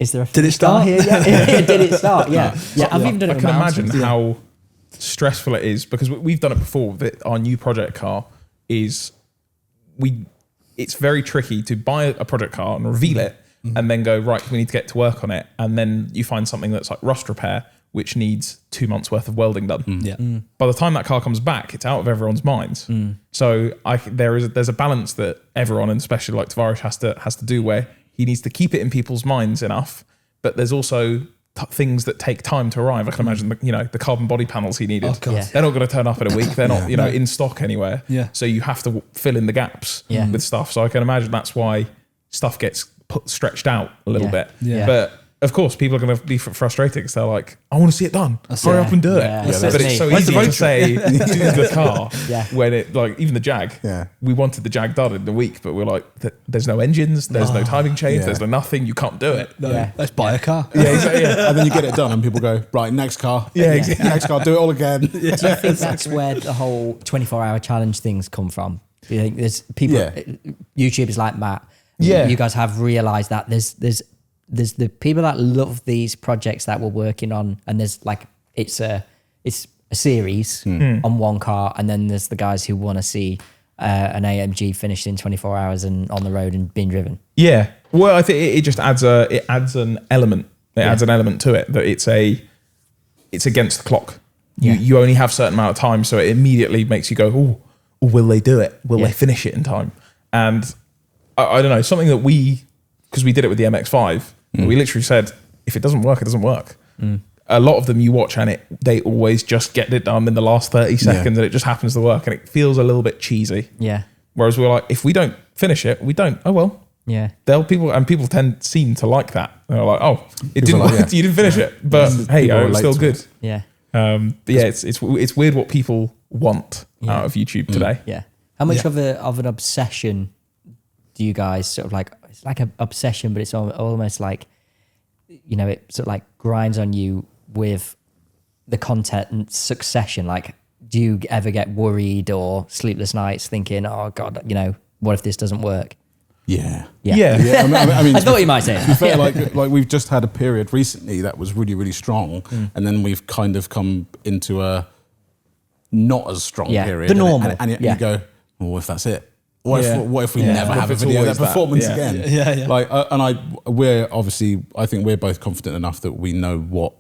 Is there a Did it start here yet? Did it start? Yeah. I've even done it. I can imagine how stressful it is, because we've done it before. Our new project car is it's very tricky to buy a project car and reveal it and then go, right, we need to get to work on it, and then you find something that's like rust repair, which needs 2 months worth of welding done. By the time that car comes back, it's out of everyone's minds. So there's a balance that everyone, and especially like Tavarish, has to do, where he needs to keep it in people's minds enough, but there's also things that take time to arrive. I can imagine the carbon body panels he needed. They're not going to turn up in a week. They're not in stock anywhere. So you have to fill in the gaps with stuff. So I can imagine that's why stuff gets stretched out a little bit. But of course, people are going to be frustrated because they're like, I want to see it done. Hurry up and do it. But it's so easy to say, do the car when it, like, even the Jag. We wanted the Jag done in a week, but we're like, there's no engines, there's no timing chains, there's no nothing, you can't do it. Let's buy a car. And then you get it done and people go, right, next car. Next car, do it all again. Do you think that's where the whole 24-hour challenge things come from? Do you think there's people, YouTubers like Matt, you guys have realised that there's the people that love these projects that we're working on, and there's like it's a series on one car, and then there's the guys who want to see an AMG finished in 24 hours and on the road and being driven. Yeah. Well, I think it just adds an element. It adds an element to it that it's against the clock. You only have a certain amount of time, so it immediately makes you go, oh, will they do it? Will they finish it in time? And I don't know, something that because we did it with the MX-5, we literally said, if it doesn't work, it doesn't work. A lot of them you watch and they always just get it done in the last 30 seconds and it just happens to work and it feels a little bit cheesy. Yeah. Whereas we're like, if we don't finish it, we don't. Oh, well. Yeah. People seem to like that. They're like, oh, it didn't work. You didn't finish it, but hey, it's still good. Yeah. But yeah, it's weird what people want out of YouTube today. Yeah. How much of an obsession do you guys sort of like? It's like an obsession, but it's almost like, you know, it sort of like grinds on you with the content and succession. Like, do you ever get worried or sleepless nights thinking, oh God, you know, what if this doesn't work? Yeah. I mean, I thought you might say that. Fair, like we've just had a period recently that was really, really strong, and then we've kind of come into a not as strong period. The normal. And you go, well, what if that's it? What if we never have a video that performance again? Yeah. Like, I think we're both confident enough that we know what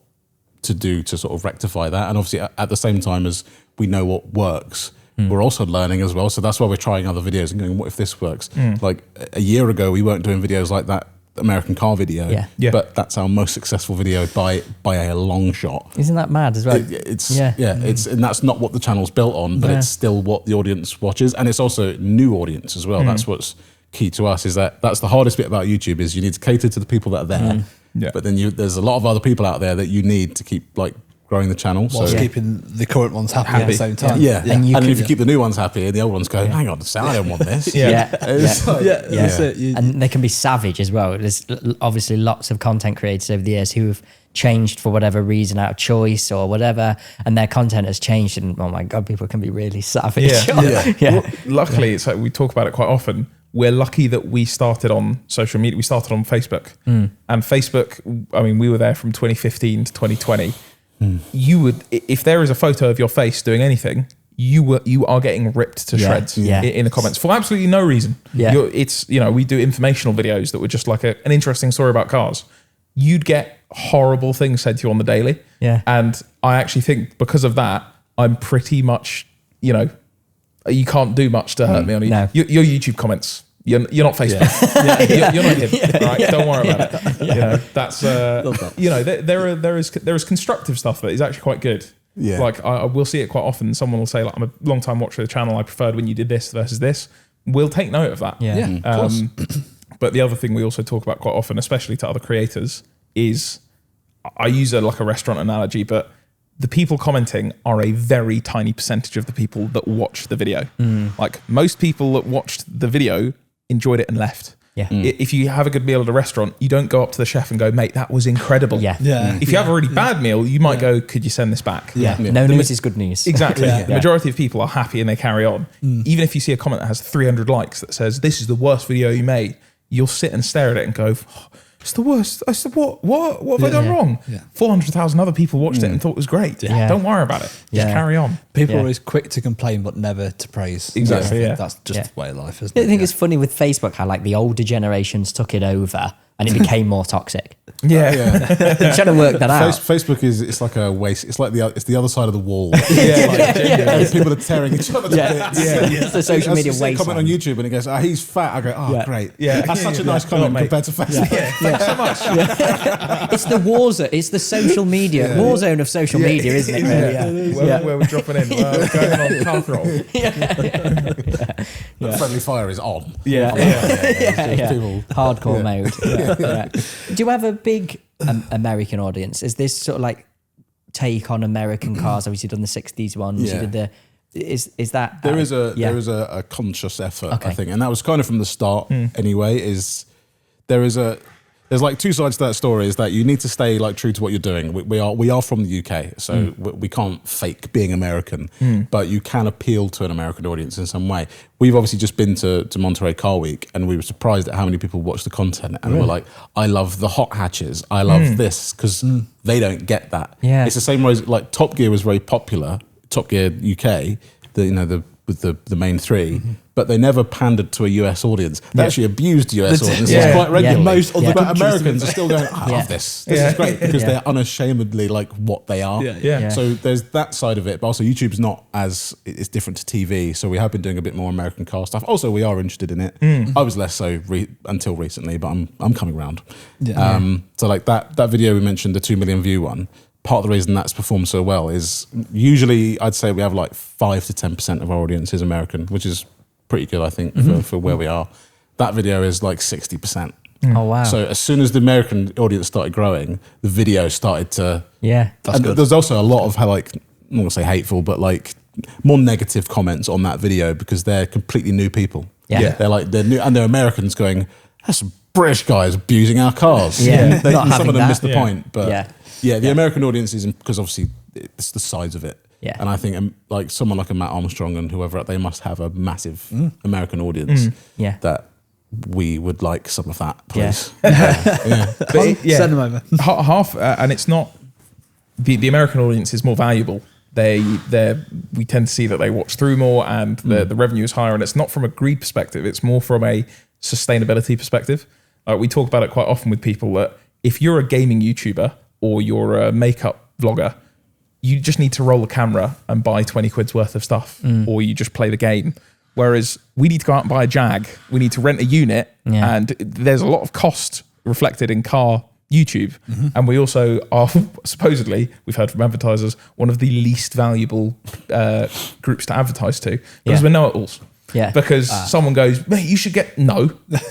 to do to sort of rectify that, and obviously at the same time as we know what works. We're also learning as well, so that's why we're trying other videos and going, what if this works? Like a year ago, we weren't doing videos like that American car video, but that's our most successful video by a long shot. Isn't that mad as well? And that's not what the channel's built on, but it's still what the audience watches, and it's also new audience as well. That's what's key to us. Is that's the hardest bit about YouTube is you need to cater to the people that are there, but then there's a lot of other people out there that you need to keep like growing the channel, whilst keeping the current ones happy at the same time. And if you keep the new ones happy, and the old ones go, hang on, I don't want this. And they can be savage as well. There's obviously lots of content creators over the years who have changed for whatever reason, out of choice or whatever, and their content has changed. And oh my God, people can be really savage. Well, luckily, it's like we talk about it quite often. We're lucky that we started on social media. We started on Facebook, and Facebook. I mean, we were there from 2015 to 2020. You would, if there is a photo of your face doing anything, you are getting ripped to shreds in the comments for absolutely no reason. We do informational videos that were just like an interesting story about cars. You'd get horrible things said to you on the daily. And I actually think because of that, I'm pretty much, you can't do much to hurt me on your YouTube comments. You're not Facebook. You're not him. Right? Don't worry about it. That's there is constructive stuff that is actually quite good. Like I will see it quite often. Someone will say, like, I'm a long time watcher of the channel. I preferred when you did this versus this. We'll take note of that. Of course. But the other thing we also talk about quite often, especially to other creators, is I use a restaurant analogy, but the people commenting are a very tiny percentage of the people that watch the video. Like most people that watched the video enjoyed it and left. If you have a good meal at a restaurant, you don't go up to the chef and go, mate, that was incredible. If you have a really bad meal, you might go, could you send this back? No news is good news. Exactly. The majority of people are happy and they carry on. Even if you see a comment that has 300 likes that says, this is the worst video you made, you'll sit and stare at it and go, it's the worst. I said, what have I done wrong? 400,000 other people watched it and thought it was great. Don't worry about it. Just carry on. People are always quick to complain, but never to praise. Exactly. That's just the way of life, isn't it? I think it's funny with Facebook how like the older generations took it over and it became more toxic. They're trying to work that out. Facebook it's like a waste. It's like it's the other side of the wall. People are tearing each other to bits. It's the social media waste. Comment on YouTube and it goes, he's fat. I go, great. That's such a nice comment compared to Facebook. Thanks so much. It's the war zone. It's the social media war zone of social media, isn't it? Where we're dropping in. Well, going on car throttle. Friendly fire is on. Hardcore mode. Do you have a big American audience? Is this sort of like take on American cars? Obviously done the 60s ones. You did the is that there is a conscious effort, I think, and that was kind of from the start anyway. There's like two sides to that story. Is that you need to stay like true to what you're doing. We are from the UK, so we can't fake being American, but you can appeal to an American audience in some way. We've obviously just been to Monterey Car Week, and we were surprised at how many people watched the content, and we're like, I love the hot hatches, I love this, because they don't get that. It's the same way as like Top Gear was very popular. Top Gear UK, the with the main three, but they never pandered to a US audience. They actually abused US audiences quite regularly. Most other but Americans are still going, I love this. This is great because they're unashamedly like what they are. So there's that side of it, but also YouTube's not as, it's different to TV. So we have been doing a bit more American car stuff. Also, we are interested in it. I was less so until recently, but I'm coming around. So like that video we mentioned, the 2 million view one, part of the reason that's performed so well is usually I'd say we have like 5 to 10% of our audience is American, which is pretty good, I think, for where we are. That video is like 60%. Oh, wow. So as soon as the American audience started growing, the video started to... That's good. There's also a lot of, like, I'm not going to say hateful, but like more negative comments on that video because they're completely new people. They're like, they're new, and they're Americans going, that's some British guys abusing our cars. And some of them miss the point. But the American audience is, because obviously it's the size of it. And I think like someone like a Matt Armstrong and whoever, they must have a massive American audience that we would like some of that, please. Send them over. Half, and it's not, the American audience is more valuable. We tend to see that they watch through more and the revenue is higher, and it's not from a greed perspective, it's more from a sustainability perspective. We talk about it quite often with people that if you're a gaming YouTuber or you're a makeup vlogger, you just need to roll the camera and buy 20 quid's worth of stuff, or you just play the game. Whereas we need to go out and buy a Jag, we need to rent a unit, and there's a lot of cost reflected in car YouTube. And we also are, supposedly, we've heard from advertisers, one of the least valuable groups to advertise to, because we're know-it-alls. Because someone goes, mate, you should get... No,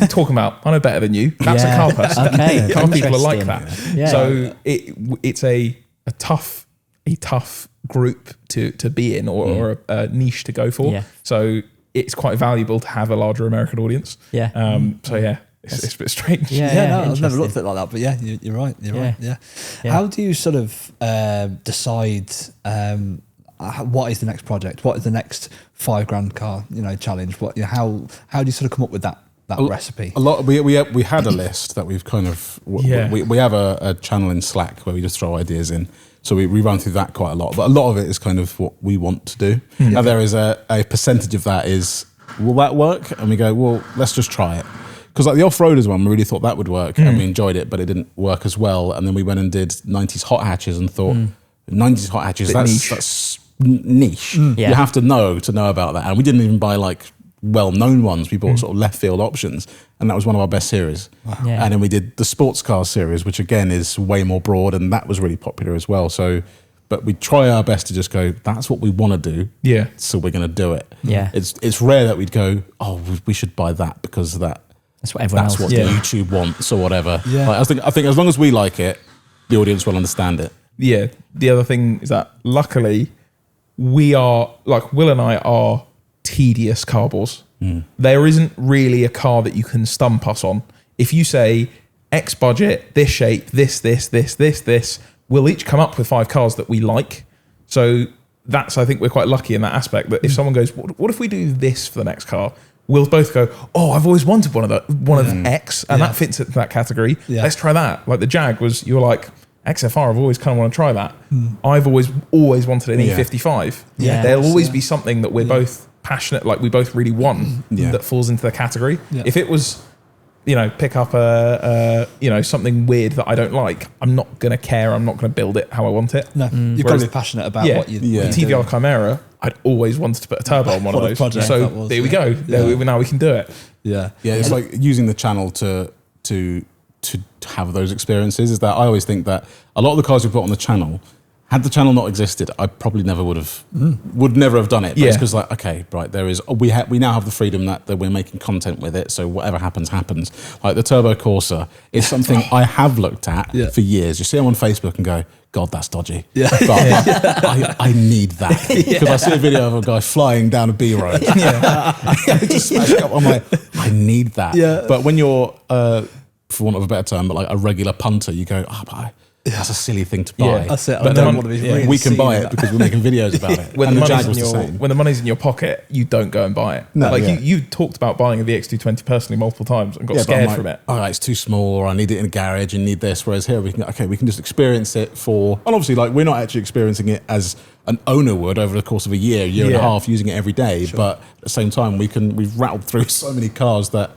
talking about, I know better than you. That's a car person. Okay, car people are like that. So it's a tough group to be in, or a niche to go for. So it's quite valuable to have a larger American audience. It's a bit strange. I've never looked at it like that, but you're right. You're right. How do you sort of decide what is the next project? What is the next $5,000 car, challenge? What, how do you sort of come up with that recipe? A lot. We had a list that we've kind of we have a channel in Slack where we just throw ideas in. So we run through that quite a lot, but a lot of it is kind of what we want to do. Now there is a percentage of that is, will that work? And we go, well, let's just try it. Because like the off-roaders one, we really thought that would work and we enjoyed it, but it didn't work as well. And then we went and did 90s hot hatches and thought, 90s hot hatches, that's niche. You have to know about that. And we didn't even buy like well-known ones. We bought sort of left field options, and that was one of our best series. And then we did the sports car series, which again is way more broad, and that was really popular as well. So, but we try our best to just go, that's what we want to do. So we're going to do it. It's rare that we'd go, oh, we should buy that because that's what everyone else. That's what YouTube wants or whatever. Like, I think as long as we like it, the audience will understand it. The other thing is that luckily we are, like Will and I are tedious carballs. There isn't really a car that you can stump us on. If you say X budget, this shape, this, we'll each come up with 5 cars that we like. So that's, I think we're quite lucky in that aspect, that if someone goes, what if we do this for the next car? We'll both go, oh, I've always wanted one of X, and that fits into that category. Let's try that. Like the Jag was, you were like, XFR, I've always kind of want to try that. I've always wanted an E55. There'll always be something that we're both passionate, like we both really want, that falls into the category. If it was, pick up something weird that I don't like, I'm not going to care. I'm not going to build it how I want it. No, you've got to be passionate about what you the TVR Chimera, I'd always wanted to put a turbo on one of those. Project, so there we go. Now we can do it. It's like using the channel to have those experiences. Is that I always think that a lot of the cars we put on the channel, had the channel not existed, I probably never would never have done it. But it's because like, okay, right, there is, we now have the freedom that we're making content with it. So whatever happens. Like the Turbo Corsa is something I have looked at for years. You see them on Facebook and go, God, that's dodgy. But I need that. Because I see a video of a guy flying down a B road. Just smashing up. I'm like, I need that. But when you're, for want of a better term, but like a regular punter, you go, but that's a silly thing to buy. Yeah, that's it. I don't want to be really we can buy it because we're making videos about it. When the money's in your pocket, you don't go and buy it. No, you talked about buying a VX220 personally multiple times and got scared from it. All right, it's too small, or I need it in a garage and need this. Whereas here we can just experience it and obviously like we're not actually experiencing it as an owner would over the course of a year and a half using it every day. Sure. But at the same time, we've rattled through so many cars that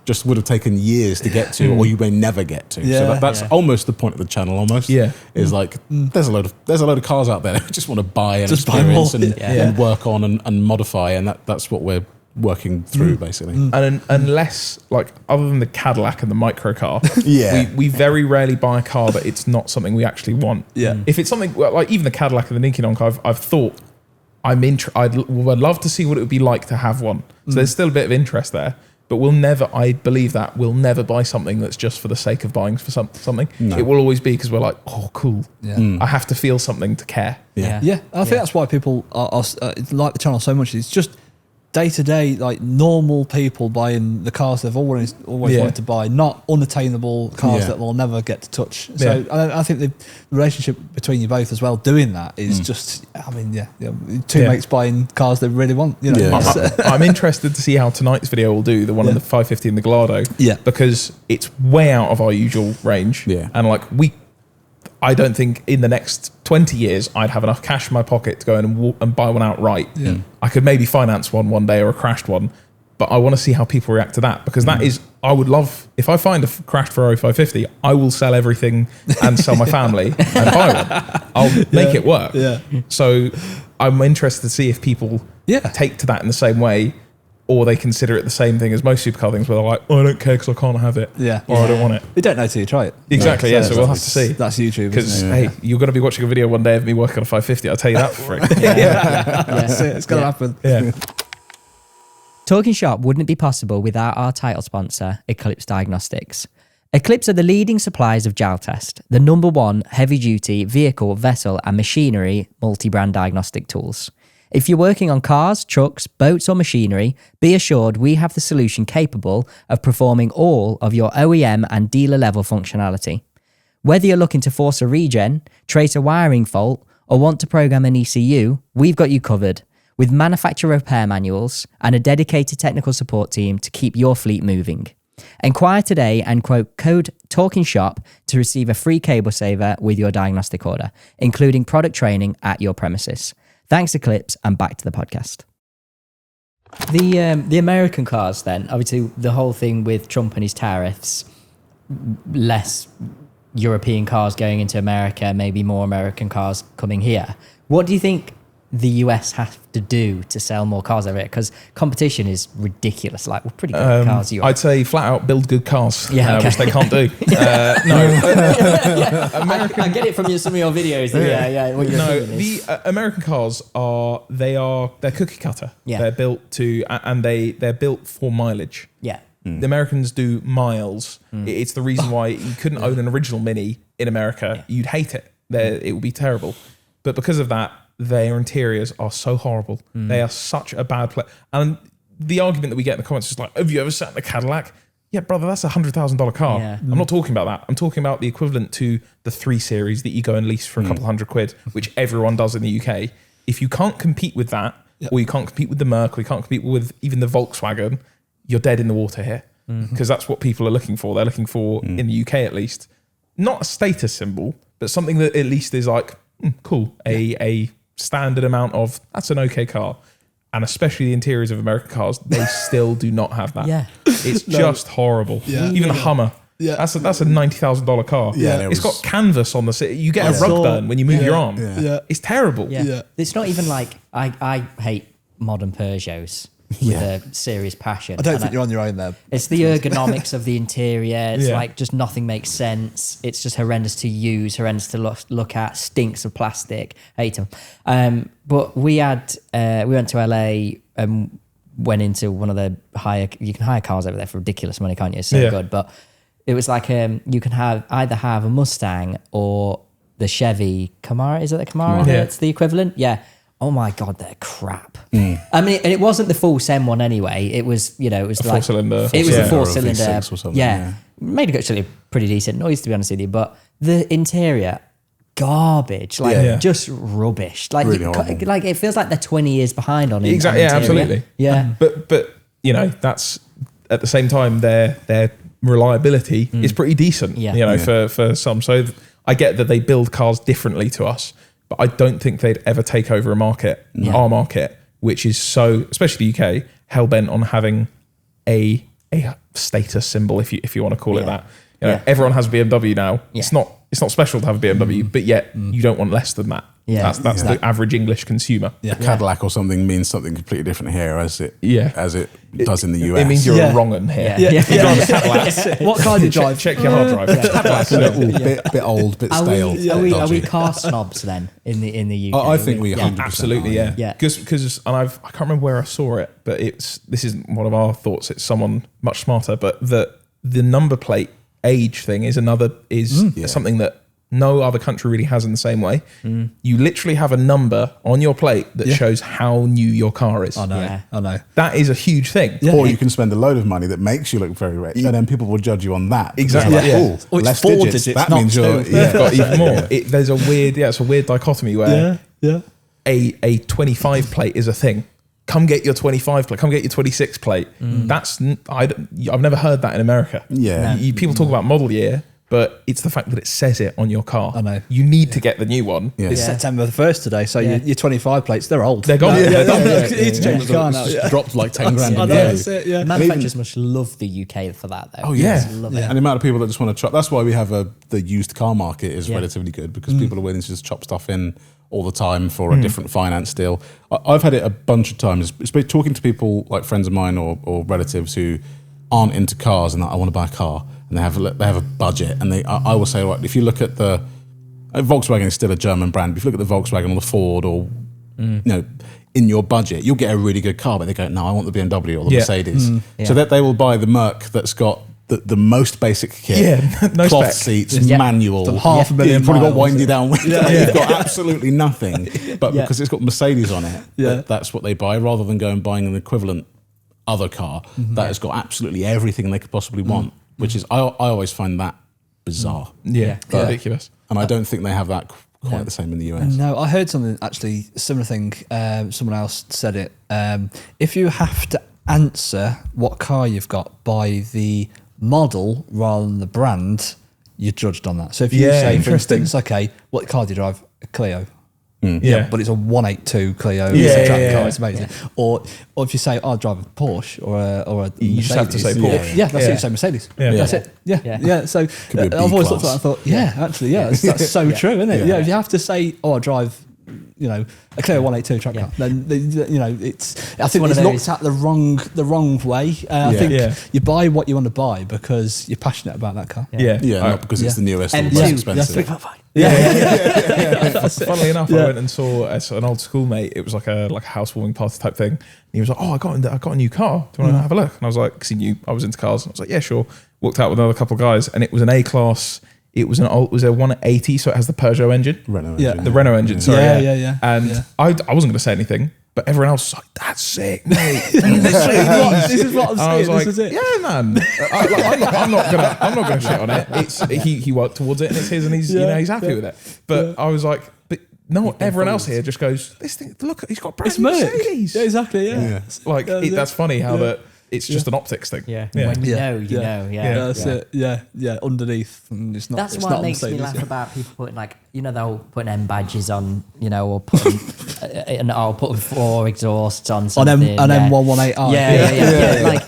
just would have taken years to get to, or you may never get to. So that's almost the point of the channel. Almost, is like there's a load of cars out there that just want to buy and experience and work on and modify, and that's what we're working through basically. And unless, like, other than the Cadillac and the microcar, we very rarely buy a car that it's not something we actually want. If it's something like even the Cadillac and the Ninky Nonk, I've thought I'd love to see what it would be like to have one. So there's still a bit of interest there. But we'll never buy something that's just for the sake of buying for something. No. It will always be because we're like, oh, cool. I have to feel something to care. I think that's why people are like the channel so much. It's just day-to-day, like normal people buying the cars they've always wanted to buy, not unattainable cars that they'll never get to touch. So I think the relationship between you both as well doing that is just, I mean, two mates buying cars they really want. You know, I'm interested to see how tonight's video will do, the one in the 550 and the Gallardo, because it's way out of our usual range. And like I don't think in the next 20 years I'd have enough cash in my pocket to go in and buy one outright. I could maybe finance one day or a crashed one, but I want to see how people react to that, because that is, I would love, if I find a crashed Ferrari 550, I will sell everything and sell my family and buy one. I'll make it work. So I'm interested to see if people take to that in the same way, or they consider it the same thing as most supercar things, where they're like, oh, I don't care because I can't have it, or I don't want it. You don't know till you try it. Exactly, so we'll have to see. That's YouTube. Because, hey, you're going to be watching a video one day of me working on a 550, I'll tell you that for free. That's it, it's going to happen. Talkin Shop wouldn't be possible without our title sponsor, Eclipse Diagnostics. Eclipse are the leading suppliers of Jaltest, the #1 heavy-duty vehicle, vessel and machinery multi-brand diagnostic tools. If you're working on cars, trucks, boats or machinery, be assured we have the solution capable of performing all of your OEM and dealer level functionality. Whether you're looking to force a regen, trace a wiring fault, or want to program an ECU, we've got you covered, with manufacturer repair manuals and a dedicated technical support team to keep your fleet moving. Enquire today and quote code TalkinShop to receive a free cable saver with your diagnostic order, including product training at your premises. Thanks, Eclipse, and back to the podcast. The American cars, then, obviously the whole thing with Trump and his tariffs, less European cars going into America, maybe more American cars coming here. What do you think the US have to do to sell more cars over here? Because competition is ridiculous. Like, we're pretty good at cars. I'd say flat out build good cars, which they can't do. I get it from some of your videos. The American cars they're cookie cutter. They're built to, and they're built for mileage. The Americans do miles. It's the reason why you couldn't own an original Mini in America. You'd hate it. It would be terrible. But because of that, their interiors are so horrible. They are such a bad place. And the argument that we get in the comments is like, have you ever sat in a Cadillac? Yeah, brother, that's a $100,000 car. I'm not talking about that. I'm talking about the equivalent to the 3 Series that you go and lease for a couple £100, which everyone does in the UK. If you can't compete with that, or you can't compete with the Merc, or you can't compete with even the Volkswagen, you're dead in the water here. Because that's what people are looking for. They're looking for, in the UK at least, not a status symbol, but something that at least is like, cool, a standard amount of, that's an okay car. And especially the interiors of American cars, they still do not have that. It's just horrible. Even a Hummer. That's a $90,000 car. It's got canvas on the seat. You get a rug burn when you move your arm. It's terrible. It's not even like, I hate modern Peugeots with a serious passion. I don't think you're on your own there. It's the ergonomics of the interior. It's like just nothing makes sense. It's just horrendous to use, horrendous to look at, stinks of plastic. I hate them. But we went to LA and went into one of the you can hire cars over there for ridiculous money, can't you? It's so good. But it was like you can either have a Mustang or the Chevy Camaro. Is it the Camaro? It's the equivalent? Yeah. oh my God, they're crap. I mean, and it wasn't the full SEM one anyway. It was, it was a 4-cylinder. It was a 4-cylinder. Or something, Made actually a pretty decent noise, to be honest with you. But the interior, garbage, just rubbish. Like, really like it feels like they're 20 years behind on it. Exactly. Yeah, absolutely. Yeah. But that's at the same time their reliability is pretty decent. For some. So I get that they build cars differently to us, but I don't think they'd ever take over a market, our market, which is so, especially the UK, hell bent on having a status symbol, if you want to call it that. Everyone has a BMW now. It's not special to have a BMW, but yet you don't want less than that. That's the average English consumer. A Cadillac or something means something completely different here as it does in the US. It means you're a wrong un here. If you drive a Cadillac, what car do you drive? Check your hard drive. Cadillac's a little bit old, bit stale. Are we car snobs then in the UK? I think we 100% absolutely are, because I can't remember where I saw it, but this isn't one of our thoughts. It's someone much smarter, but the number plate age thing is something that no other country really has in the same way. You literally have a number on your plate that shows how new your car is. I know. That is a huge thing. Or you can spend a load of money that makes you look very rich, and then people will judge you on that. Exactly. Or it's 4 digits. That means you've got even more. There's a weird, it's a weird dichotomy where a 25 plate is a thing. Come get your 25 plate. Come get your 26 plate. I've never heard that in America. People talk about model year, but it's the fact that it says it on your car. I know. You need to get the new one. It's September the 1st today, so your 25 plates, they're old. They're gone. You need to change the car now. It's dropped like 10 grand. I know, that's it, The manufacturers must love the UK for that, though. Oh, yeah. Love it. And the amount of people that just want to chop. That's why we have the used car market is relatively good, because people are willing to just chop stuff in all the time for a different finance deal. I've had it a bunch of times, especially talking to people like friends of mine or relatives who aren't into cars and I want to buy a car, and they have a budget, and I will say, right, if you look at Volkswagen is still a German brand, but if you look at the Volkswagen or the Ford or in your budget, you'll get a really good car, but they go, no, I want the BMW or the Mercedes. So that they will buy the Merc that's got the most basic kit, no cloth spec. seats, manual, $500,000 you've probably got miles. windy down window. You've got absolutely nothing, but because it's got Mercedes on it, that's what they buy, rather than go and buying an equivalent other car that has got absolutely everything they could possibly want, which is I always find that bizarre. Ridiculous. And I don't think they have that quite the same in the US. No, I heard something actually similar thing. Someone else said it. If you have to answer what car you've got by the model rather than the brand, you're judged on that. So if you say, for instance, okay, what car do you drive? A Clio. But it's a 182 Clio. It's a track car. It's amazing. Or if you say, I drive a Porsche or a you Mercedes. just have to say Porsche. That's it. You say Mercedes. That's it. Yeah. So I've always looked at that and thought, actually, that's so true, isn't it? If you have to say, I drive, a Clio 182 track car, then it's. I think it's looked at the wrong way. I think you buy what you want to buy because you're passionate about that car. Not because it's the newest or the most expensive. Funnily enough, I went and saw an old schoolmate. It was like a housewarming party type thing. And he was like, "Oh, I got a new car. Do you want to have a look?" And I was like, because he knew I was into cars. And I was like, "Yeah, sure." Walked out with another couple of guys, and it was an A class. It was a 180, so it has the Peugeot engine, the Renault engine. Sorry, And I wasn't going to say anything, but everyone else was like, "That's sick, mate." This is what I'm saying. I was like, this is it. "Yeah, man. I'm not gonna shit on it. It's he worked towards it, and it's his, and he's happy with it." But I was like, "But no, everyone else here just goes, this thing. Look, he's got brand new Mercedes." Yeah, exactly. Yeah. Like that's funny how that. It's just an optics thing. When you know. That's it. Yeah. Underneath, and it's not. That's it's what not makes me Mercedes, laugh about people putting they'll put M badges on, or putting and I'll put 4 exhausts on something. On M118R. Yeah. Like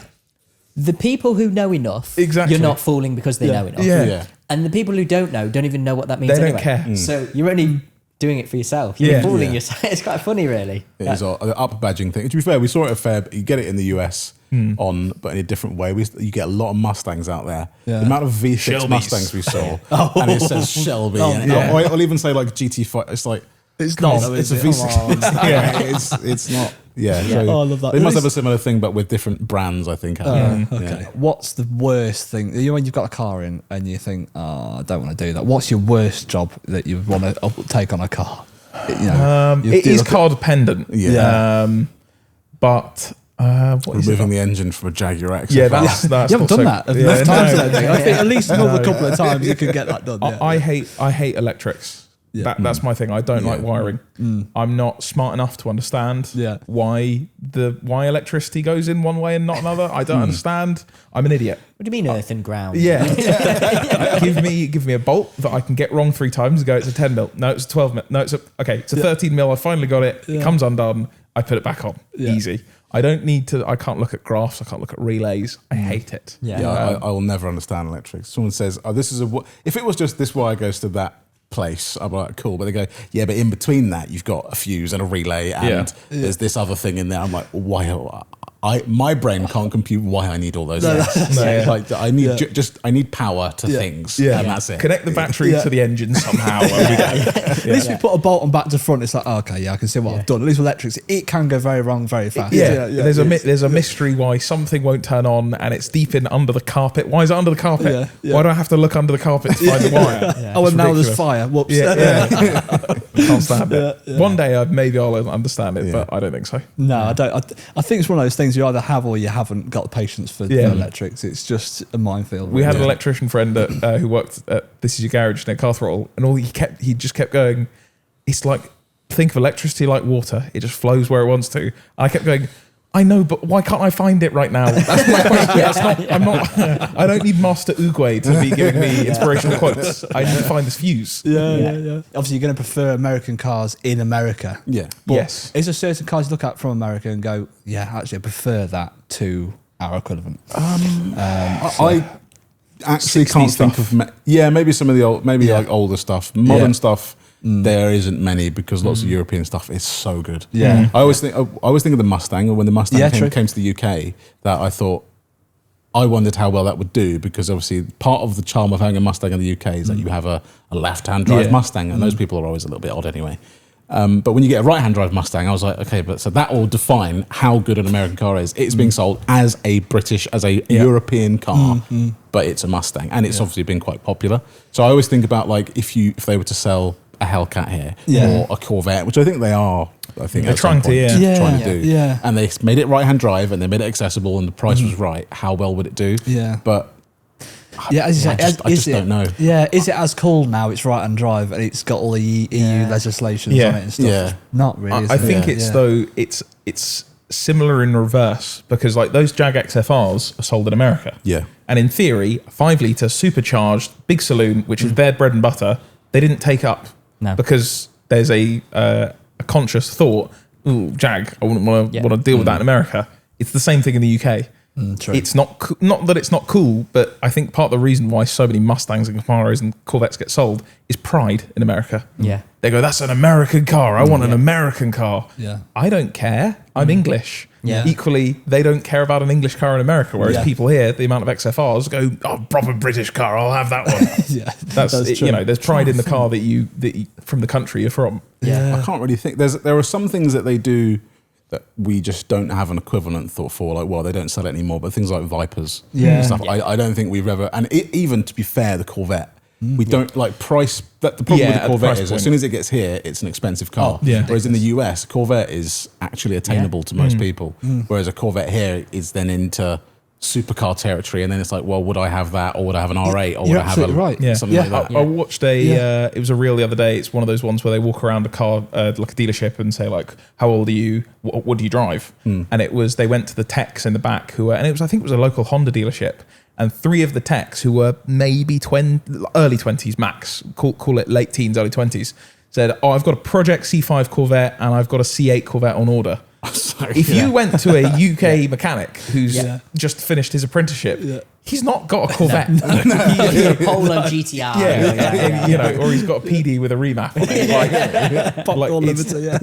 the people who know enough, exactly. You're not fooling because they know enough. Yeah. And the people who don't know don't even know what that means. They anyway. don't care. So you're only doing it for yourself. You're fooling yourself. It's quite funny, really. It is the up badging thing. To be fair, we saw it at fair. You get it in the US but in a different way. You get a lot of Mustangs out there. The amount of V6 Shelby's. Mustangs we saw, and it says Shelby. I'll even say like GT5. It's like it's not. It's a V6. It's not. Yeah. So I love that. They must have a similar thing, but with different brands, I think. Okay. What's the worst thing? When you've got a car in and you think, I don't want to do that. What's your worst job that you want to take on a car? It is car dependent. But removing the engine from a Jaguar XFR. Yeah, that's you haven't done that enough times. I think at least another couple of times you could get that done. I hate electrics. That's my thing. I don't like wiring. I'm not smart enough to understand why electricity goes in one way and not another. I don't understand. I'm an idiot. What do you mean earth and ground? Give me a bolt that I can get wrong 3 times and go, it's a 10 mil. No, it's a 12 mil. No, it's a 13 mil. I finally got it. It comes undone. I put it back on. Easy. I don't need to. I can't look at graphs. I can't look at relays. I hate it. I will never understand electrics. Someone says, "Oh, this is a." If it was just this wire goes to that place, I'm like, cool. But they go, yeah, but in between that, you've got a fuse and a relay, and there's this other thing in there. I'm like, why? My brain can't compute why I need all those things. Like I need I need power to things, and that's it. Connect the battery to the engine somehow. At least we put a bolt on back to front. It's like, okay, I can see what I've done. At least with electrics, it can go very wrong very fast. There's a mystery why something won't turn on, and it's deep in under the carpet. Why is it under the carpet? Why do I have to look under the carpet to find the wire? Oh, and now there's fire. Whoops. Can't stand it. One day maybe I'll understand it, but I don't think so. No, I don't. I think it's one of those things you either have or you haven't got the patience for electrics. It's just a minefield. We had an electrician friend who worked at This Is Your Garage near Car Throttle, and he just kept going, it's like, think of electricity like water. It just flows where it wants to. And I kept going, I know, but why can't I find it right now? That's my question. I don't need Master Oogway to be giving me inspirational quotes. I need to find this fuse. Yeah. Obviously, you're going to prefer American cars in America. Yeah. But yes. Is there certain cars you look at from America and go, yeah, actually, I prefer that to our equivalent? I actually can't think of. Maybe some of the old, like older stuff, modern stuff. There isn't many because lots of European stuff is so good. Yeah, I always think of the Mustang, when the Mustang came to the UK, that I thought, I wondered how well that would do, because obviously part of the charm of having a Mustang in the UK is that you have a left-hand drive Mustang, and those people are always a little bit odd anyway. But when you get a right-hand drive Mustang, I was like, okay, but so that will define how good an American car is. It's being sold as a European car, but it's a Mustang, and it's obviously been quite popular. So I always think about, like, if they were to sell a Hellcat here or a Corvette, which I think they are. I think they're trying to do. And they made it right-hand drive, and they made it accessible, and the price was right. How well would it do? Yeah, but. As you say, I just don't know. Yeah, is it as cool now? It's right-hand drive, and it's got all the EU legislations on it and stuff. Yeah, not really. I think it's similar in reverse, because like those Jag XFRs are sold in America. Yeah, and in theory, a 5-litre supercharged big saloon, which is their bread and butter, they didn't take up because there's a conscious thought. Ooh, Jag, I wouldn't want to deal with that in America. It's the same thing in the UK. True. It's not that it's not cool, but I think part of the reason why so many Mustangs and Camaros and Corvettes get sold is pride in America. Yeah, they go, that's an American car. I want an American car. Yeah, I don't care. I'm English. Yeah. Equally, they don't care about an English car in America, whereas people here, the amount of XFRs go, oh, proper British car. I'll have that one. That's it, true. There's pride in the car that you from the country you're from. I can't really think. There are some things that they do that we just don't have an equivalent thought for, like, well, they don't sell it anymore, but things like Vipers and stuff, I don't think we've ever, and even to be fair, the Corvette, we don't like price, that the problem with the Corvette is, as soon as it gets here, it's an expensive car. Whereas in the US, a Corvette is actually attainable to most people, whereas a Corvette here is then into supercar territory, and then it's like, well, would I have that, or would I have an R8, or would I have something like that? I watched it was a reel the other day. It's one of those ones where they walk around a car, like a dealership, and say, like, how old are you? What do you drive? And they went to the techs in the back I think it was a local Honda dealership, and 3 of the techs, who were maybe early 20s max, call it late teens, early 20s, said, oh, I've got a Project C5 Corvette and I've got a C8 Corvette on order. If you went to a UK mechanic who's just finished his apprenticeship, he's not got a Corvette. He's a Polo GTR. Or he's got a PD with a remap.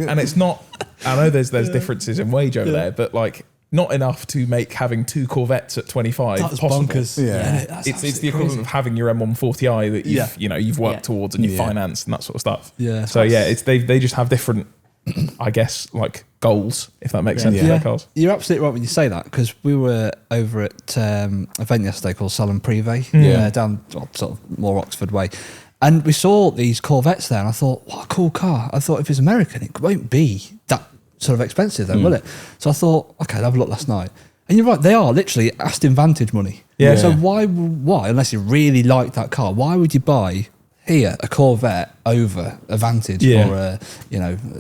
And it's not. I know there's differences in wage over there, but like not enough to make having 2 Corvettes at 25 that's possible. Bonkers. It's the equivalent of having your M140i that you've worked towards and you've financed and that sort of stuff. Yeah. So they just have different, I guess, like goals, if that makes sense. For cars. You're absolutely right when you say that, because we were over at an event yesterday called Salon Privé down sort of more Oxford way, And we saw these Corvettes there, and I thought, what a cool car. I thought if it's American, it won't be that sort of expensive then, will it? So I thought, okay, I'll have a look last night. And you're right, they are literally Aston Vantage money. Yeah. So why, unless you really like that car, why would you buy here a Corvette over a Vantage or a,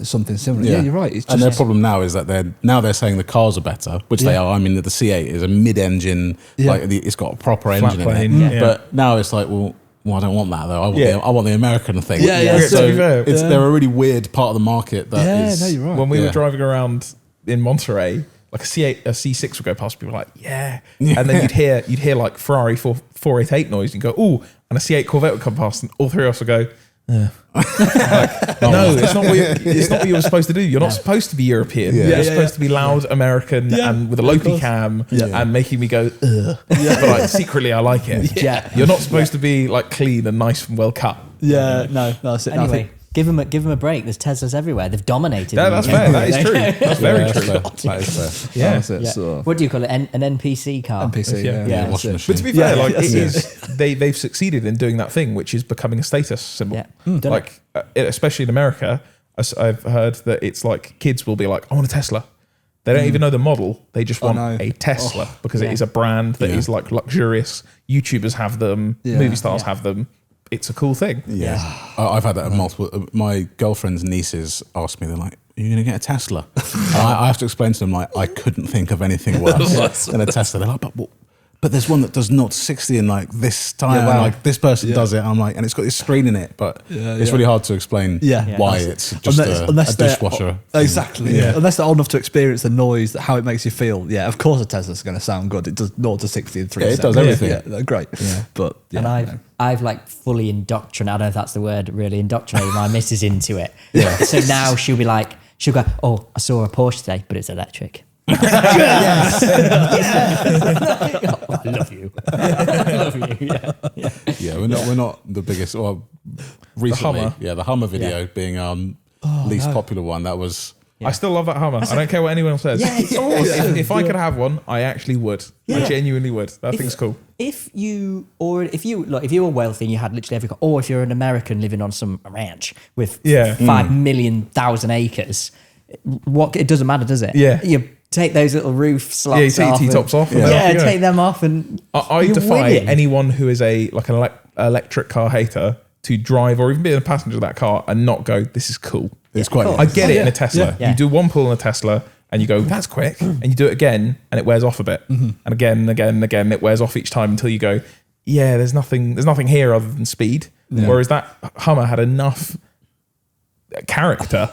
something similar? Yeah, you're right. It's just, and their problem now is that they're saying the cars are better, which they are. I mean, the C8 is a mid-engine, it's got a proper engine in it. But now it's like, well, I don't want that though. I want the American thing. So they're a really weird part of the market. That no, you're right. When we were driving around in Monterey, like a C6 would go past, people were like, and then you'd hear like Ferrari 488 noise, and you go, ooh, and a C8 Corvette would come past, and all three of us would go, no, it's not what you're supposed to do. You're not supposed to be European. You're supposed to be loud American and with a Lopi cam and making me go, ugh. But like secretly I like it. You're not supposed to be like clean and nice and well cut. No, that's it. Anyway, give them a break. There's Teslas everywhere. They've dominated. That's fair. That is true. That's very true. That is fair. Yeah. That's it. So. What do you call it? An NPC car? NPC, yeah. Washing machine. But to be fair, like it is, they've succeeded in doing that thing, which is becoming a status symbol. Like, especially in America, I've heard that it's like kids will be like, I want a Tesla. They don't even know the model. They just want a Tesla because it is a brand that is like luxurious. YouTubers have them. Movie stars have them. It's a cool thing. Yeah. I've had that at multiple. My girlfriend's nieces asked me, they're like, are you going to get a Tesla? And I have to explain to them, like, I couldn't think of anything worse than a Tesla. They're like, but there's one that does 0 to 60 in like this time, and like this person does it. I'm like, and it's got this screen in it, but it's really hard to explain why it's just a dishwasher. Exactly. Unless they're old enough to experience the noise, how it makes you feel. Yeah, of course a Tesla's going to sound good. It does 0 to 60 in 3 seconds. It does everything. Yeah, great. Yeah. But and I've like fully indoctrinated. I don't know if that's the word, really indoctrinated my missus into it. So now she'll go, oh, I saw a Porsche today, but it's electric. Yes. Oh, I love you. Yeah, we're not the biggest. Well, recently, the Hummer video being least popular one. That was. I still love that Hummer. I don't care what anyone says. It's awesome. If I could have one, I actually would. I genuinely would. That thing's cool. If you were wealthy and you had literally every car, or if you're an American living on some ranch with 5 million acres, it doesn't matter, does it? Yeah. You take those little roof slots off. T-tops off. Take them off, and I defy anyone who is an electric car hater to drive or even be a passenger of that car and not go, this is cool. It's quite. I get it in a Tesla. You do one pull in a Tesla and you go, that's quick, and you do it again and it wears off a bit, and again, it wears off each time until you go, there's nothing here other than speed. Whereas that Hummer had enough character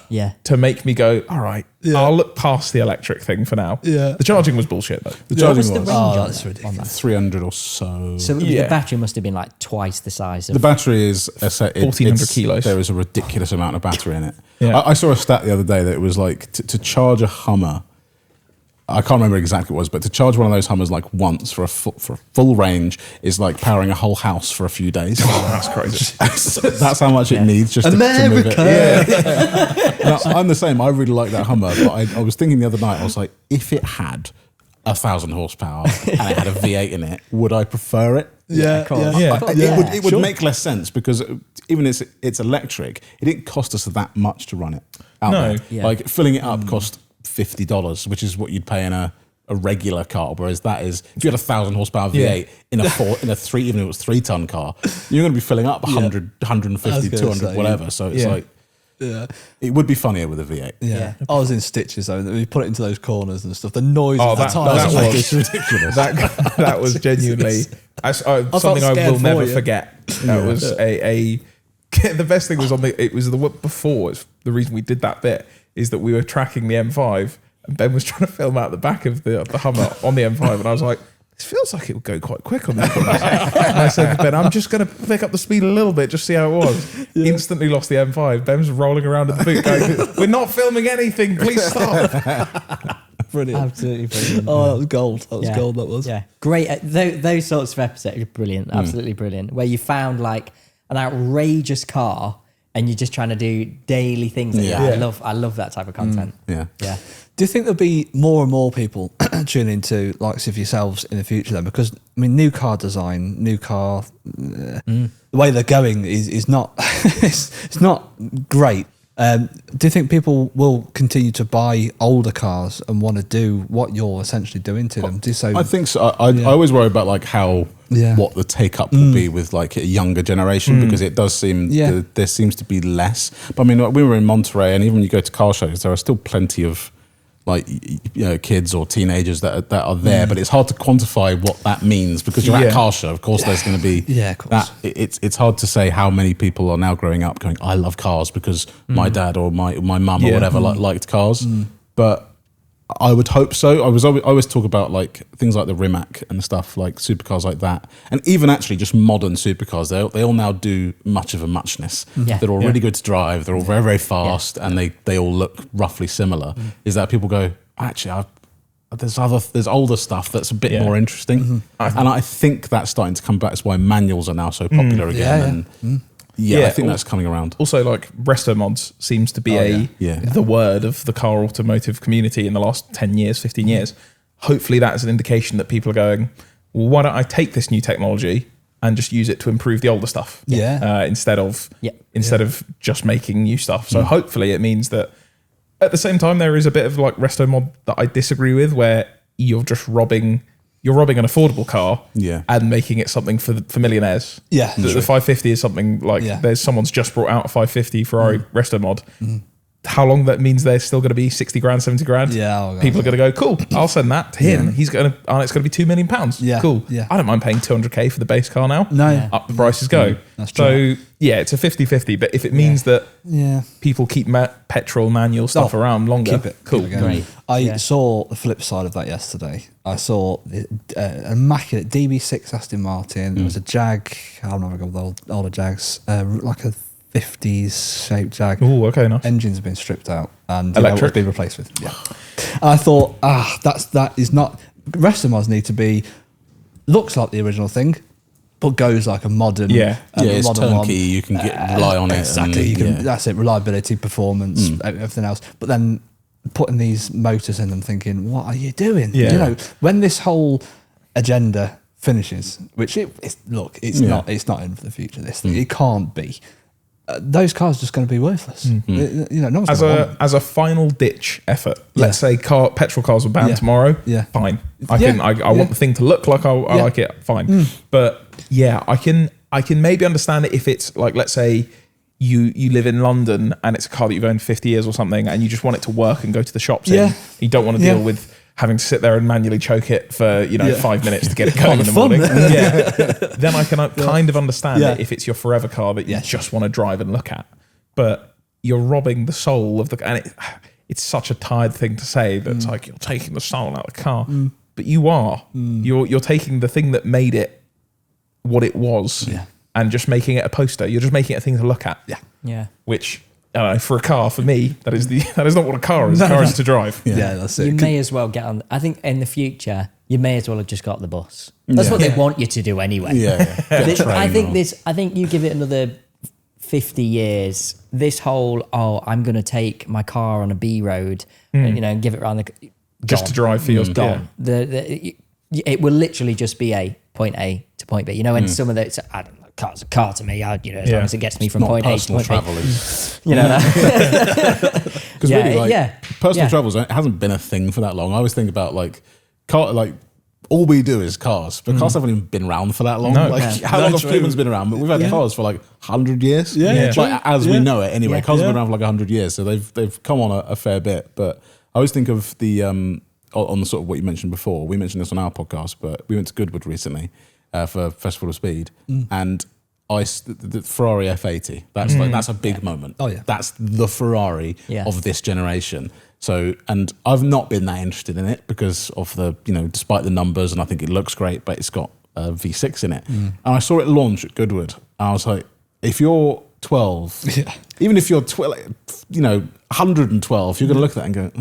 to make me go, all right, I'll look past the electric thing for now. The charging was bullshit though. The charging was that's ridiculous. 300 or so. So the battery must have been like twice the size of the battery is 1,400 kilos. There is a ridiculous amount of battery in it. I saw a stat the other day that it was like to charge a Hummer, I can't remember exactly what it was, but to charge one of those Hummers like once for a full range is like powering a whole house for a few days. That's crazy. That's how much it needs just to move it. Now, I'm the same. I really like that Hummer, but I was thinking the other night, I was like, if it had 1,000 horsepower and it had a V8 in it, would I prefer it? It would make less sense because even it's electric, it didn't cost us that much to run it out there. Like filling it up cost $50, which is what you'd pay in a regular car. Whereas that is, if you had 1,000 horsepower V8 in a 3, even if it was 3-ton car, you're going to be filling up 100, 150, 200, whatever. So it's like, it would be funnier with a V8. I was in stitches though. We put it into those corners and stuff. The noise at the time was ridiculous. That was genuinely something I will never forget. That was the best thing was before. It's the reason we did that bit is that we were tracking the M5 and Ben was trying to film out the back of the Hummer on the M5, and I was like, this feels like it would go quite quick on this one. And I said to Ben, I'm just going to pick up the speed a little bit, just see how it was. Instantly lost the M5. Ben was rolling around in the boot going, we're not filming anything, please stop. Brilliant. Absolutely brilliant. Oh, that was gold. That was gold, that was. Yeah, great. Those sorts of episodes are brilliant, absolutely brilliant, where you found like an outrageous car and you're just trying to do daily things. I love that type of content. Yeah. Do you think there'll be more and more people tuning into likes of yourselves in the future then? Because, I mean, new car design, the way they're going is not, it's not great. Do you think people will continue to buy older cars and want to do what you're essentially doing to them? I think so. I always worry about like how what the take up will be with like a younger generation, because it does seem there seems to be less. But I mean, we were in Monterey, and even when you go to car shows, there are still plenty of like, you know, kids or teenagers that are there, but it's hard to quantify what that means, because you're at a car show. Of course, there's going to be that. It's hard to say how many people are now growing up going, I love cars because my dad or my mum or whatever liked cars. But I would hope so. I always talk about like things like the Rimac and stuff, like supercars like that, and even actually just modern supercars. They all now do much of a muchness. They're all really good to drive. They're all very, very fast, and they all look roughly similar. Is that people go, actually, there's older stuff that's a bit more interesting, and I think that's starting to come back. That's why manuals are now so popular again. I think that's coming around. Also, like resto mods seems to be the word of the car automotive community in the last 10 years, 15 years. Hopefully that's an indication that people are going, well, why don't I take this new technology and just use it to improve the older stuff instead of just making new stuff. So hopefully it means that at the same time, there is a bit of like resto mod that I disagree with, where you're just robbing an affordable car and making it something for millionaires. The 550 is something like there's someone's just brought out a 550 Ferrari resto mod. How long that means there's still going to be 60 grand, 70 grand. People are going to go, cool, I'll send that to him. He's going to, and it's going to be £2 million. Cool. I don't mind paying 200k for the base car now. Up the prices go. That's true. So it's a 50-50, but if it means that people keep petrol manual stuff around longer, keep it cool. Keep it going. I saw the flip side of that yesterday. I saw an immaculate DB6 Aston Martin. There was a Jag, I don't know if I got the older Jags, like a 50s shaped Jag. Oh, okay, nice. Engines have been stripped out and electric been replaced with. And I thought, that is not. Rest of mods need to be looks like the original thing, but goes like a modern. It's modern turnkey. one. You can rely on it. Exactly. That's it. Reliability, performance, everything else. But then putting these motors in them, thinking, what are you doing? You know, when this whole agenda finishes, which it's not in for the future. This thing, it can't be. Those cars are just going to be worthless. You know, no one's as a final ditch effort. Let's say petrol cars were banned tomorrow. Fine. I want the thing to look like I like it. Fine. But I can maybe understand it if it's like, let's say you live in London and it's a car that you've owned 50 years or something, and you just want it to work and go to the shops. You don't want to deal with having to sit there and manually choke it for 5 minutes to get it going in the morning. Then I can kind of understand it if it's your forever car that you just want to drive and look at. But you're robbing the soul of the, and it's such a tired thing to say, that it's like you're taking the soul out of the car. But you are. You're taking the thing that made it what it was and just making it a poster. You're just making it a thing to look at. Which, for a car, for me, that is not what a car is. A car is to drive. That's it. You may as well get on. I think in the future, you may as well have just got the bus. That's what they want you to do anyway. I think you give it another 50 years. This whole I'm going to take my car on a B road, and give it around just to drive for yours. Gone. It will literally just be a point A to point B. And some of those, I don't know. Car's a car to me, as long as it gets me from point A to point travel B. Because personal travels, it hasn't been a thing for that long. I always think about all we do is cars, but cars haven't even been around for that long. How long have humans been around? But we've had cars for 100 years. As we know it anyway. Cars have been around for 100 years, so they've come on a fair bit. But I always think of the on the sort of what you mentioned before. We mentioned this on our podcast, but we went to Goodwood recently for Festival of Speed, and the Ferrari F80. That's a big moment. That's the Ferrari of this generation. So, and I've not been that interested in it because of the, despite the numbers, and I think it looks great, but it's got a V6 in it. And I saw it launch at Goodwood, and I was like, if you're 12, even if you're 112, you're going to look at that and go,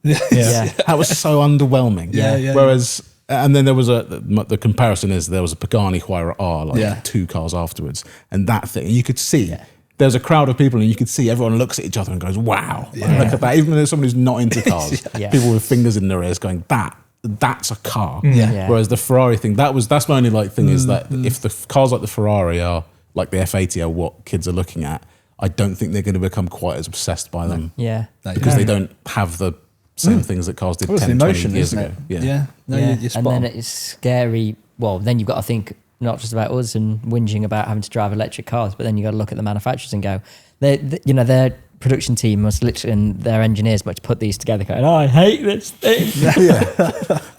that was so underwhelming. Whereas, and then there was the comparison is there was a Pagani Huayra R, 2 cars afterwards, and that thing, and you could see there's a crowd of people and you could see everyone looks at each other and goes, wow, look at that. Even though someone who's not into cars, people with fingers in their ears going, that's a car. Whereas the Ferrari thing, that's my only like thing is that if the cars like the Ferrari are like the F80 are what kids are looking at, I don't think they're going to become quite as obsessed by them. Because they don't have the same things that cars did 10, 20 years ago. You're spot and then on. it's scary. Well, then you've got to think not just about us and whinging about having to drive electric cars, but then you've got to look at the manufacturers and go, their production team must literally, and their engineers must put these together going, I hate this thing.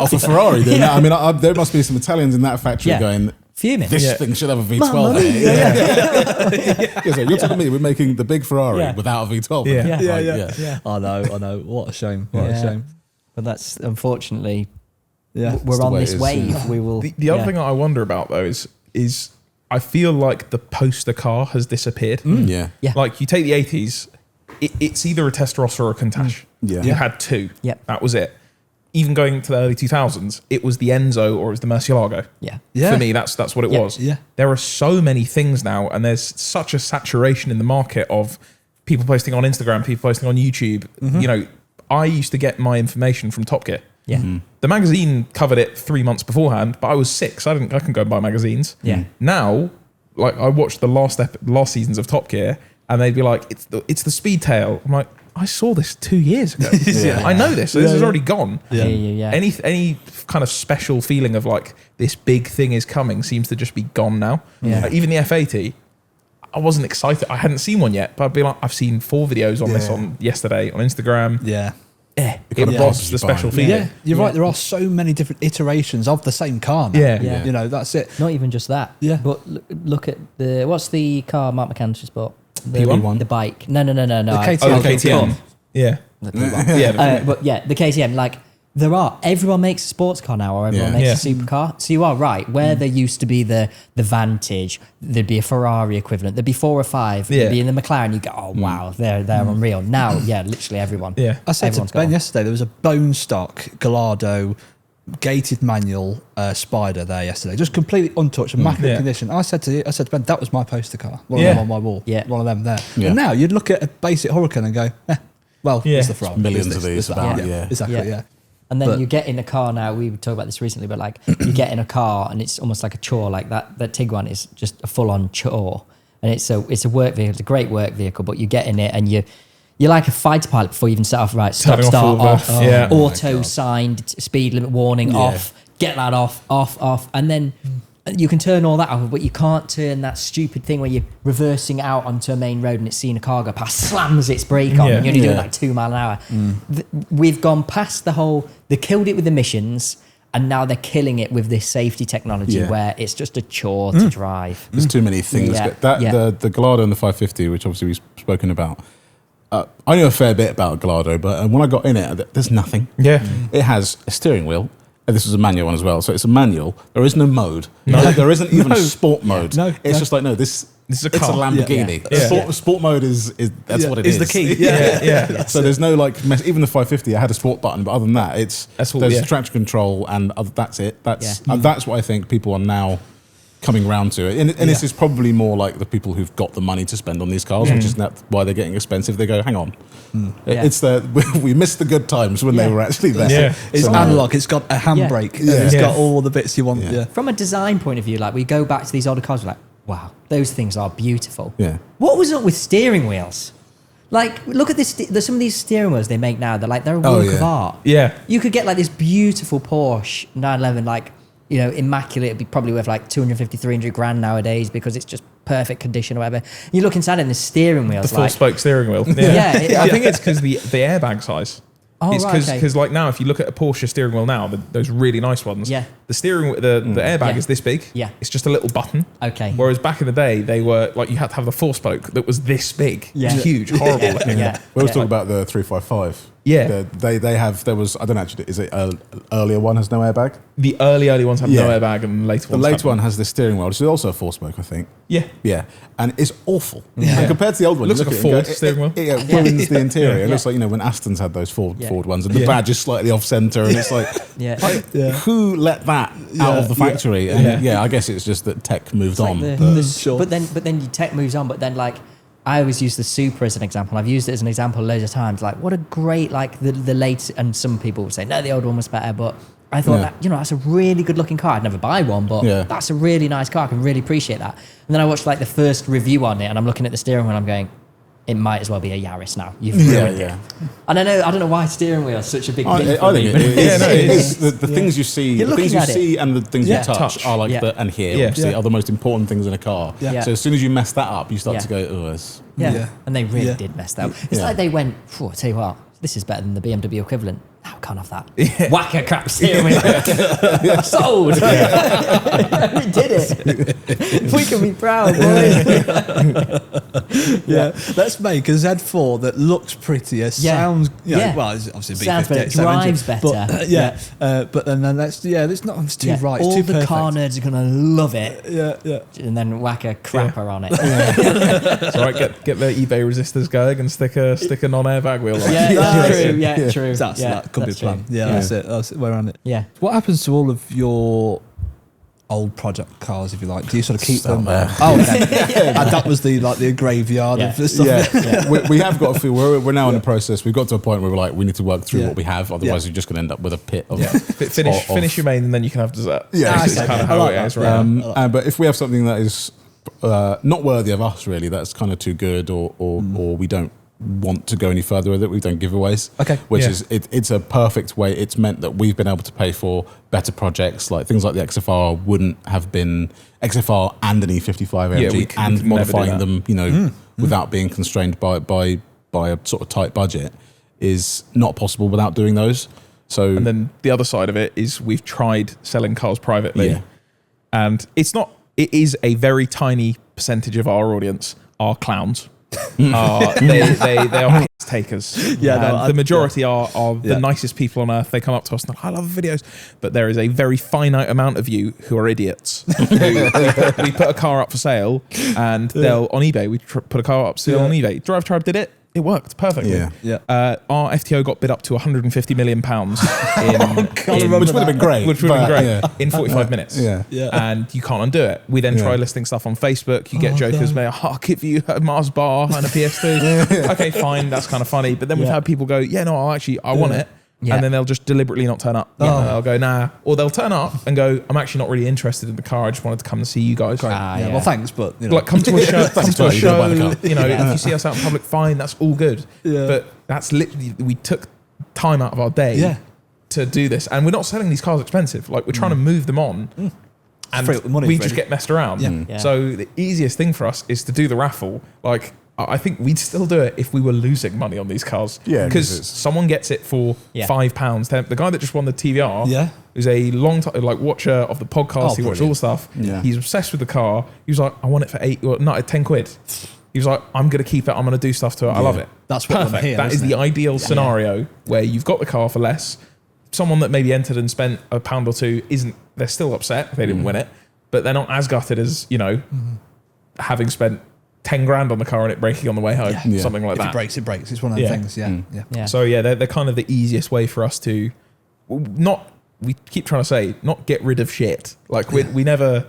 For Ferrari doing that, I mean, there must be some Italians in that factory going, fuming. This thing should have a V12. So you're telling me we're making the big Ferrari without a V12? I know. What a shame. What a shame. But that's unfortunately, we're on this wave. We will. The other thing that I wonder about though is I feel like the poster car has disappeared. Like you take the 80s, it's either a Testarossa or a Countach. You had two. That was it. Even going to the early 2000s, it was the Enzo or it was the Murcielago. For me, that's what it was. There are so many things now, and there's such a saturation in the market of people posting on Instagram, people posting on YouTube. You know, I used to get my information from Top Gear. The magazine covered it 3 months beforehand, but I was 6. I couldn't go and buy magazines. Now, like I watched the last seasons of Top Gear, and they'd be like, "It's the Speedtail." I'm like, I saw this 2 years ago. I know this. So this is already gone. Any kind of special feeling of like this big thing is coming seems to just be gone now. Like even the F80, I wasn't excited. I hadn't seen one yet, but I'd be like, I've seen 4 videos on this on yesterday on Instagram. It lost the special feeling. You're right. There are so many different iterations of the same car now. You know, that's it. Not even just that. But look at what's the car Mark McCann just bought? The P1? The bike. No. The KTM. KTM. The KTM. Like everyone makes a sports car now, or everyone makes a supercar. So you are right. Where there used to be the Vantage, there'd be a Ferrari equivalent. There'd be 4 or 5. There'd be in the McLaren. You go, oh wow, they're unreal. Now, literally everyone. I said to Ben yesterday, there was a bone stock Gallardo gated manual Spider there yesterday, just completely untouched, immaculate condition. I said to Ben, that was my poster car. One of them on my wall. One of them there. And now you'd look at a basic Huracan and go, it's the Ferrari. Millions of these about. Exactly. And then you get in a car now, we talked about this recently, but like you get in a car and it's almost like a chore. Like that Tiguan is just a full-on chore. And it's a work vehicle, it's a great work vehicle, but you get in it and you're like a fighter pilot before you even set off. Right, start off, auto signed, speed limit warning off, get that off, and then you can turn all that off, but you can't turn that stupid thing where you're reversing out onto a main road and it's seeing a car go past, slams its brake on, and you're only doing like 2 mile an hour. We've gone past they killed it with emissions, and now they're killing it with this safety technology where it's just a chore to drive. There's too many things. The Gallardo and the 550, which obviously we've spoken about, I knew a fair bit about Gallardo, but when I got in it, there's nothing. It has a steering wheel. This was a manual one as well, so it's a manual. There is no mode. There isn't even sport mode. It's just like, this is a car. It's a Lamborghini. Sport mode is that's what it is. Is the key. So there's no like even the 550. I had a sport button, but other than that, there's traction control and that's it. That's what I think people are now coming round to it, and this is probably more like the people who've got the money to spend on these cars, which is why they're getting expensive. They go, hang on, it's we missed the good times when they were actually there. It's analog. It's got a handbrake. It's got all the bits you want. From a design point of view, like we go back to these older cars, we're like, wow, those things are beautiful. What was up with steering wheels? Like, look at this. There's some of these steering wheels they make now. They're a work of art. You could get like this beautiful Porsche 911, like, you know, immaculate. It'd be probably worth like 250, 300 grand nowadays because it's just perfect condition or whatever. You look inside and the steering wheel's the full spoke steering wheel. I think it's because the airbag size. It's because like now, if you look at a Porsche steering wheel now, those really nice ones, the steering, the airbag is this big. It's just a little button. Whereas back in the day, they were like, you had to have the 4-spoke that was this big, huge, horrible looking. We always talk about the 355. They have. There was. I don't know. Actually, is it an earlier one has no airbag? The early ones have no airbag, and the later one has the steering wheel, which is also a 4-spoke, I think. Yeah, and it's awful. And compared to the old one, it looks like a Ford steering wheel. It ruins the interior. It looks like, you know, when Aston's had those Ford ones, and the badge is slightly off center, and it's like, who let that out of the factory? And I guess it's just that tech moved on. But then tech moves on. But then like, I always use the Super as an example. I've used it as an example loads of times. Like, what a great, like the late, and some people would say, no, the old one was better, but I thought that, that's a really good looking car. I'd never buy one, but that's a really nice car. I can really appreciate that. And then I watched like the first review on it, and I'm looking at the steering wheel and I'm going, it might as well be a Yaris now. You've ruined it. And I don't know why steering wheel is such a big thing. I think it is. The things you see, and the things you touch are like and hear obviously are the most important things in a car. Yeah. So as soon as you mess that up, you start to go, oh, it's And they really did mess that up. It's like they went, I'll tell you what, this is better than the BMW equivalent. No, I can't have that. Whack a crap steering wheel. Sold. We did it. We can be proud, boys. Let's make a Z4 that looks prettier, sounds, well, it's obviously a sounds better, drives better. But then it's not, it's too right. All it's too the perfect. car nerds are going to love it. Yeah. And then whack a crapper on it. It's all right, get the eBay resistors going and stick a non-airbag wheel on. Yeah, true. That could be a plan. That's it. That's it. We're on it. Yeah. What happens to all of your old project cars, if you like? Do you sort of keep them there? And that was the graveyard of the stuff. We have got a few. We're now in the process. We've got to a point where we're like, we need to work through what we have. Otherwise, you're just going to end up with a pit of finish your main, and then you can have dessert. That's kind of how it is, right? But if we have something that is not worthy of us, really, that's kind of too good, or we don't want to go any further with it, we've done giveaways, which is it's a perfect way. It's meant that we've been able to pay for better projects, like things like the XFR wouldn't have been XFR and an E55 AMG and modifying them without being constrained by a sort of tight budget is not possible without doing those. So, and then the other side of it is we've tried selling cars privately, and it is a very tiny percentage of our audience are clowns. They are piss takers. The majority are the nicest people on earth. They come up to us and I love the videos, but there is a very finite amount of you who are idiots. We put a car up for sale, and they'll on eBay. We put a car up for sale on eBay. Drive Tribe did it. It worked perfectly. Our FTO got bid up to £150 million which would have been great. In 45 minutes. And you can't undo it. We then try listing stuff on Facebook. You get jokers, I'll give you a Mars bar and a PS2. Okay, fine, that's kind of funny. But then we've had people go, I want it. And then they'll just deliberately not turn up. They'll go, nah. Or they'll turn up and go, I'm actually not really interested in the car. I just wanted to come and see you guys. Well, thanks, but like come to a show. If you see us out in public, fine, that's all good. But that's literally, we took time out of our day to do this, and we're not selling these cars expensive. Like we're trying to move them on, and we just get messed around. So the easiest thing for us is to do the raffle. Like, I think we'd still do it if we were losing money on these cars. Because someone gets it for £5. The guy that just won the TVR is a long time watcher of the podcast. He watched all the stuff. He's obsessed with the car. He was like, I want it for 10 quid. He was like, I'm going to keep it. I'm going to do stuff to it. I love it. That's what perfect. That is the ideal scenario where you've got the car for less. Someone that maybe entered and spent £1 or £2 they're still upset if they didn't win it, but they're not as gutted as having spent 10 grand on the car and it breaking on the way home, something like that. If it breaks, it breaks. It's one of the things. So they're kind of the easiest way for us to we keep trying to say not get rid of shit. Like we never,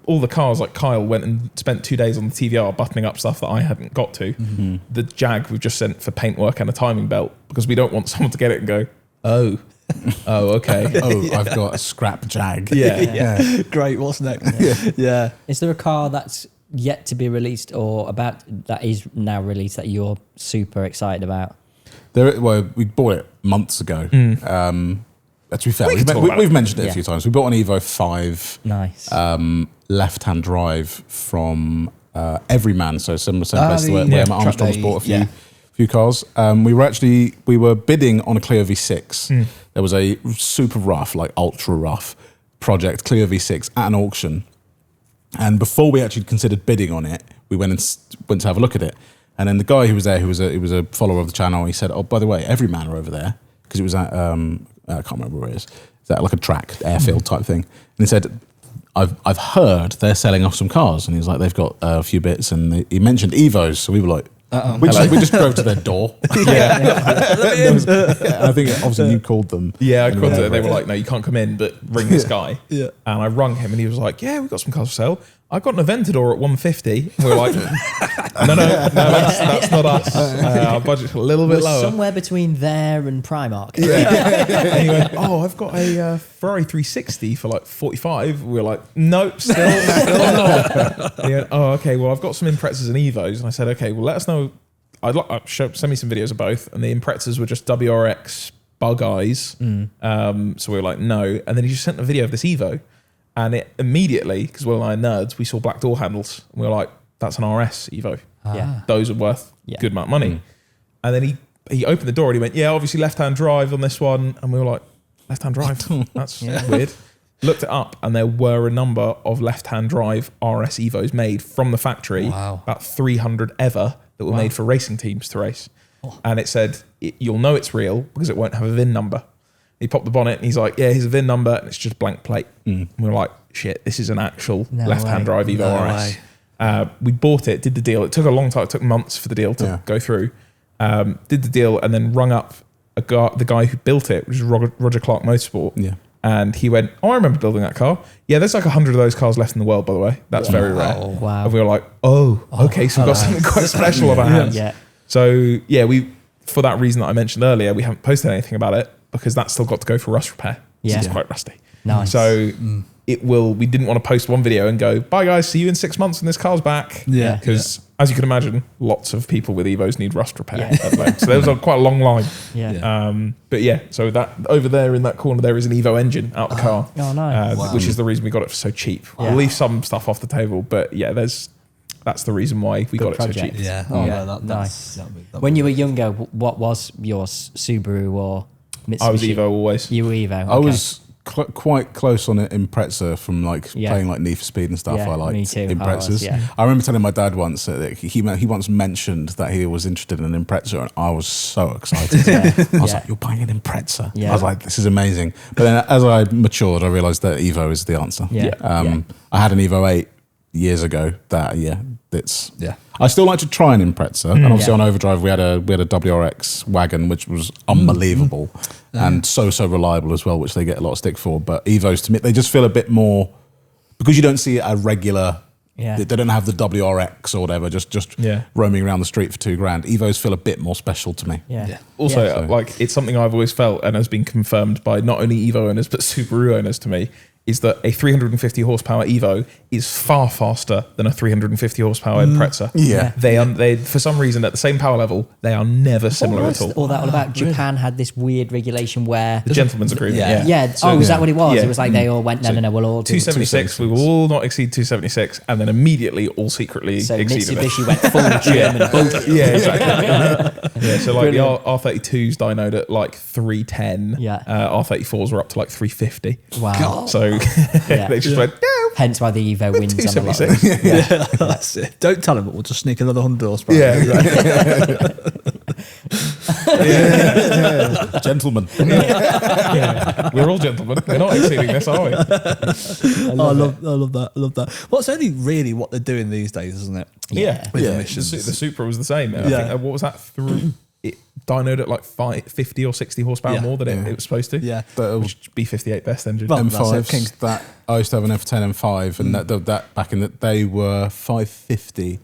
all the cars, like Kyle went and spent 2 days on the TVR buttoning up stuff that I hadn't got to. The Jag we've just sent for paintwork and a timing belt because we don't want someone to get it and go, oh, okay. I've got a scrap Jag. Great, what's next? Is there a car that's yet to be released or that is now released that you're super excited about? We bought it months ago. To be fair, we've mentioned it a few times. We bought an Evo 5 left-hand drive from Everyman, so same place to where Matt Armstrong's bought a few cars. We were bidding on a Clio V6. There was a super rough, like ultra rough project, Clio V6 at an auction. And before we actually considered bidding on it, we went to have a look at it. And then the guy who was there, he was a follower of the channel, he said, "Oh, by the way, Everyman are over there," because it was at I can't remember where it is. Is that like a track, airfield type thing? And he said, "I've heard they're selling off some cars," and he was like, "They've got a few bits," and he mentioned Evos, so we were like, we just drove to their door. I think obviously you called them. Yeah, I called them. They were like, "No, you can't come in, but ring this guy." And I rung him, and he was like, "Yeah, we've got some cars for sale." I got an Aventador at 150. We were like, no, that's not us. Our budget's a little bit lower. Somewhere between there and Primark. And he went, I've got a Ferrari 360 for like 45. We were like, nope, still not. And he went, okay, well, I've got some Imprezas and Evos. And I said, okay, well, let us know. Send me some videos of both. And the Imprezas were just WRX bug eyes. So we were like, no. And then he just sent a video of this Evo. And it immediately, because Will and I are nerds, we saw black door handles. And we were like, that's an RS Evo. Yeah. Those are worth a good amount of money. And then he opened the door and he went, yeah, obviously left-hand drive on this one. And we were like, left-hand drive? That's weird. Looked it up and there were a number of left-hand drive RS Evos made from the factory. Wow. About 300 ever that were made for racing teams to race. And it said, you'll know it's real because it won't have a VIN number. He popped the bonnet and he's like, yeah, here's a VIN number and it's just blank plate. And we were like, shit, this is an actual left-hand drive Evo RS. We bought it, did the deal. It took a long time. It took months for the deal to go through. Did the deal and then rung up the guy who built it, which is Roger Clark Motorsport. Yeah. And he went, I remember building that car. Yeah, there's like 100 of those cars left in the world, by the way. That's very rare. Wow. And we were like, okay, so we've got something quite special on our hands. Yeah. So yeah, for that reason that I mentioned earlier, we haven't posted anything about it because that's still got to go for rust repair. Yeah. It's quite rusty. Nice. So we didn't want to post one video and go, bye guys, see you in 6 months when this car's back. Yeah. Because as you can imagine, lots of people with Evos need rust repair at the moment. So there was quite a long line. Yeah. But yeah, so that over there in that corner, there is an Evo engine out the car. Oh, nice. Which is the reason we got it for so cheap. We'll leave some stuff off the table, but yeah, that's the reason why we got it so cheap. Yeah. Nice. When you were younger, what was your Subaru or Mitsubishi? I was Evo always. You were Evo. Okay. I was quite close on it Impreza from playing like Need for Speed and stuff. Yeah, I liked me too. Imprezas. I remember telling my dad once that he once mentioned that he was interested in an Impreza, and I was so excited. I was like, "You're buying an Impreza?" I was like, "This is amazing." But then as I matured, I realised that Evo is the answer. I had an Evo 8 years ago. I still like to try an Impreza, and obviously on Overdrive we had a WRX wagon which was unbelievable and so reliable as well, which they get a lot of stick for. But Evos, to me, they just feel a bit more, because you don't see a regular. They don't have the WRX or whatever, just roaming around the street for $2,000. Evos feel a bit more special to me. Also, it's something I've always felt and has been confirmed by not only Evo owners but Subaru owners to me, is that a 350 horsepower Evo is far faster than a 350 horsepower Impreza. They for some reason at the same power level, they are never similar at all. All that all about Japan had this weird regulation where the gentleman's agreement. Was that what it was? It was like they all went, no, we'll all do 276. We will all not exceed 276, and then immediately all secretly exceeded Mitsubishi went full German. Exactly. So like the R32s dynoed at like 310. R34s were up to like 350. Wow. So they just went, no. Hence why the Evo wins on a lot. That's it. Don't tell them, but we'll just sneak another 100 horsepower. Gentlemen. We're all gentlemen. We're not exceeding this, are we? I love that. Well, it's only really what they're doing these days, isn't it? With emissions. The Supra was the same. I think, what was that? It dynoed at like 50 or 60 horsepower more than it was supposed to. Which B58 best engine. Well, M5s, that I used to have an F10 M5, and that back in they were 550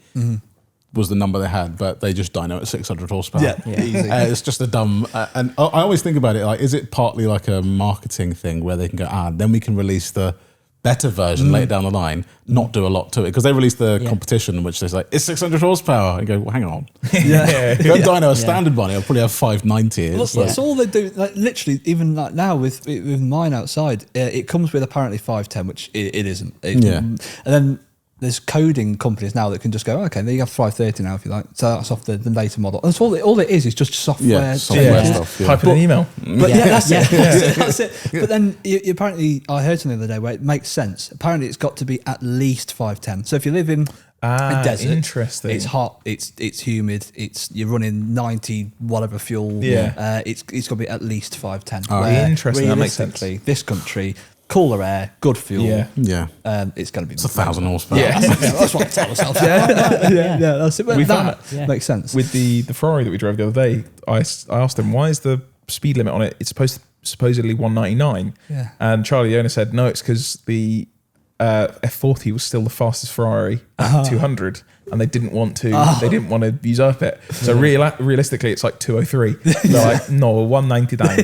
was the number they had, but they just dyno at 600 horsepower. Easy. It's just a dumb. And I always think about it like, is it partly like a marketing thing where they can go, then we can release the better version later down the line, not do a lot to it, because they released the competition, which they say it's 600 horsepower. You go, well, hang on, go dyno a standard one, it'll probably have 590. That's all they do. Like literally, even like now with mine outside, it comes with apparently 510, which it isn't. And then there's coding companies now that can just go, okay, there you have 530 now if you like. So that's off the later model. And that's all it is just software. Stuff. Type in an email. But that's it. But then apparently, I heard something the other day where it makes sense. Apparently, it's got to be at least 510. So if you live in a desert, interesting. It's hot, it's humid, you're running 90 whatever fuel. It's got to be at least 510. Interesting. That makes sense. This country, cooler air, good fuel. It's going to be. It's 1,000 horsepower. That's what I tell myself. That's it. That makes sense. With the Ferrari that we drove the other day, I asked him, why is the speed limit on it? It's supposedly 199. And Charlie, the owner, said no. It's because the F40 was still the fastest Ferrari at 200, and they didn't want to usurp it. So realistically, it's like 203. They're like, no, 199.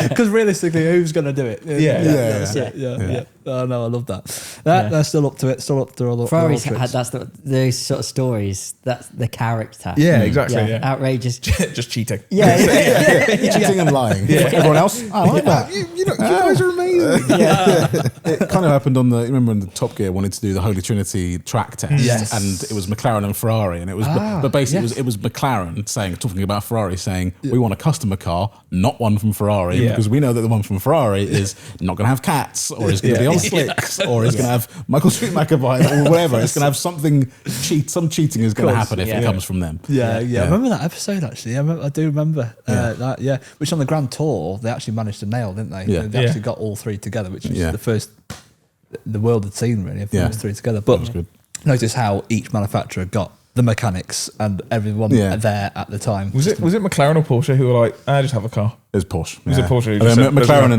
Because realistically, who's going to do it? Yeah. Oh no, I love that. They're still up to it. Still up to all the Ferraris. That's those sort of stories. That's the character. Yeah, exactly. Yeah. Outrageous. Just cheating. Cheating and lying. Everyone else, I like that. You guys are amazing. It kind of happened on remember when the Top Gear wanted to do the Holy Trinity track test, and it was McLaren and Ferrari, and it was, but basically it was McLaren talking about Ferrari, saying we want a customer car, not one from Ferrari, because we know that the one from Ferrari is not going to have cats, or is going to be on slicks, or is going to have Michael Schumacher behind, or whatever. It's going to have something some cheating is going to happen if it comes from them. I remember that episode actually. I do remember that. Yeah, which on the Grand Tour they actually managed to nail, didn't they? Yeah. They actually got all three together, which was the first the world had seen really. Those three together. But was good. Notice how each manufacturer got the mechanics and everyone there at the time. Was it McLaren or Porsche who were like, I just have a car? It was Porsche. Was it Porsche? McLaren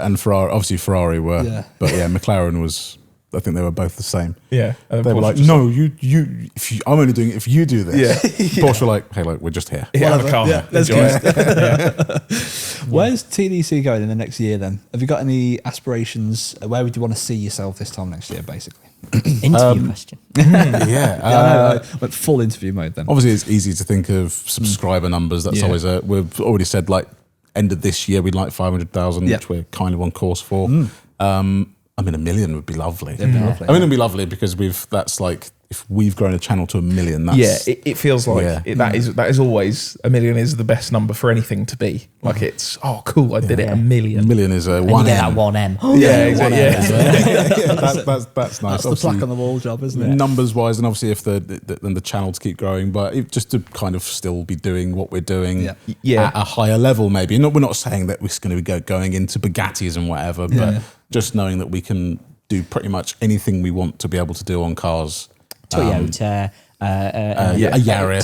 and Ferrari, obviously Ferrari were, but McLaren was. I think they were both the same. Yeah, they were like, no, I'm only doing it if you do this. Yeah. Porsche were like, hey, look, we're just here. Yeah, have a car. Yeah, let's go. Where's TDC going in the next year then? Have you got any aspirations? Where would you want to see yourself this time next year, basically? Interview question. I went full interview mode then. Obviously, it's easy to think of subscriber numbers. That's always we've already said end of this year we'd like 500,000, which we're kind of on course for. I mean, 1 million would be lovely. I mean, it'd be lovely because if we've grown a channel to 1 million, that's... Yeah, it feels like that is always, 1 million is the best number for anything to be. Like it's, cool, I did it, 1 million. 1 million is a 1M. You get that 1M. That's nice. That's the plaque on the wall job, isn't it? Numbers wise, and obviously if the channel to keep growing, but just to kind of still be doing what we're doing at a higher level, maybe. We're not saying that we're going to be going into Bugattis and whatever, but just knowing that we can do pretty much anything we want to be able to do on cars. Toyota, a Yaris.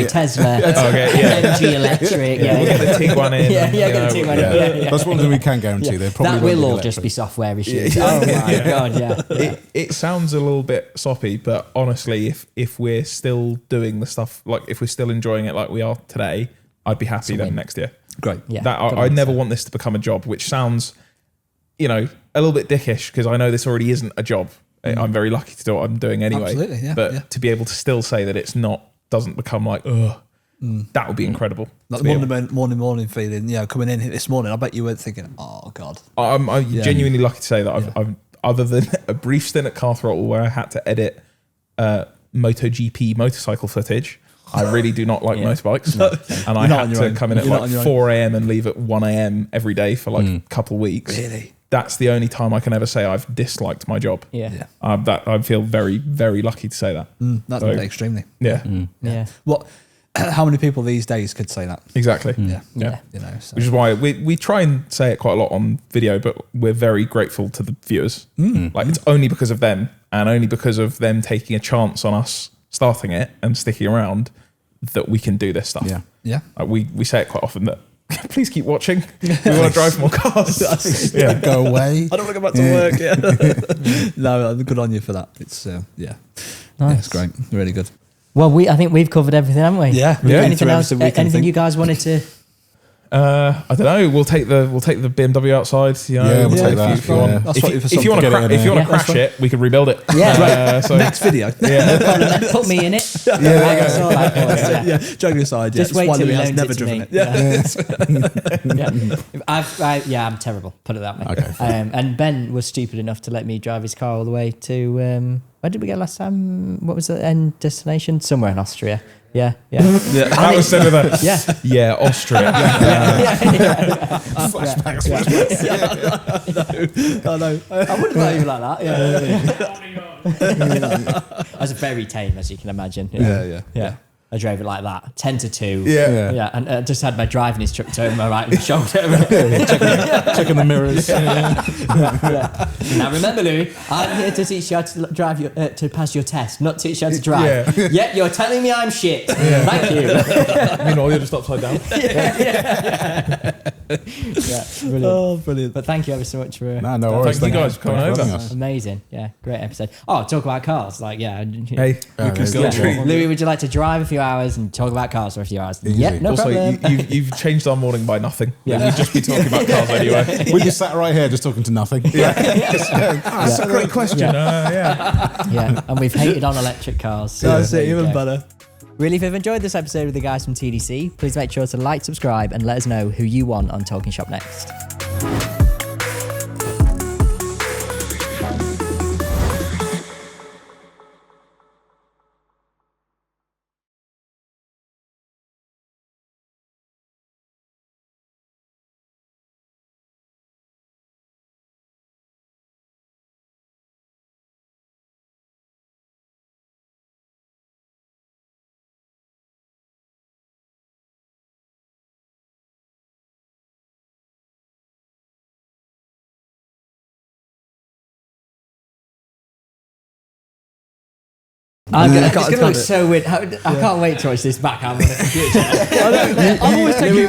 Tesla. MG Electric. We'll get the Tiguan in. Get the Tiguan in. That's one thing we can guarantee. They probably that will all just be software issues. Oh my god, It sounds a little bit soppy, but honestly, if we're still doing the stuff, like if we're still enjoying it like we are today, I'd be happy then next year. Great. Yeah. I never want this to become a job, which sounds, a little bit dickish because I know this already isn't a job. I'm very lucky to do what I'm doing anyway. Absolutely, yeah. But to be able to still say that it's doesn't become like, that would be incredible. Like the morning feeling, coming in here this morning, I bet you weren't thinking, oh God. I'm genuinely lucky to say that I've other than a brief stint at Car Throttle where I had to edit MotoGP motorcycle footage, I really do not like motorbikes. No. And I had to come in at 4 a.m. and leave at 1 a.m. every day for a couple of weeks. Really? That's the only time I can ever say I've disliked my job. Yeah. That I feel very, very lucky to say that. That's extremely. Yeah. What? How many people these days could say that? Exactly. Yeah. Which is why we try and say it quite a lot on video, but we're very grateful to the viewers. It's only because of them and only because of them taking a chance on us starting it and sticking around that we can do this stuff. Yeah. We say it quite often that please keep watching. We want to drive more cars. Go away. I don't want to go back to work. No, good on you for that. It's nice. It's great. Really good. Well, I think we've covered everything, haven't we? Yeah. Anything else? Anything you guys wanted to? I don't know. We'll take the BMW outside. We'll take that. If you want to crash it, we can rebuild it. Yeah. Next video. Put me in it. Joking aside. Just wait till he never driven it. I'm terrible. Put it that way. Okay. And Ben was stupid enough to let me drive his car all the way to. Where did we go last time? What was the end destination? Somewhere in Austria. Yeah. That was said with a Austria. Flashbacks. I know. I wouldn't let you like that. I was very tame, as you can imagine. Yeah. I drove it like that, 10 to 2. Yeah. And I just had my driving instructor over my right shoulder. Checking the mirrors. Now remember, Louis, I'm here to teach you how to drive to pass your test, not teach you how to drive. Yep, you're telling me I'm shit. Thank you. Meanwhile, you're just upside down. Brilliant. Oh, brilliant. But thank you ever so much for. No worries. Thank you guys for coming over. Amazing. Yeah, great episode. Oh, talk about cars. Like, yeah. Hey, Louis, would you like to drive a few hours and talk about cars for a few hours? Yeah, no also, problem. you've changed our morning by nothing. Yeah. We'd just be talking about cars anyway. We'd be sat right here just talking to nothing. That's a great question. Yeah, and we've hated on electric cars. So That's it, even better. Really, if you've enjoyed this episode with the guys from TDC, please make sure to like, subscribe, and let us know who you want on Talkin Shop next. It's going to look so weird. I can't wait to watch this back. I'm on a computer. I'm always thinking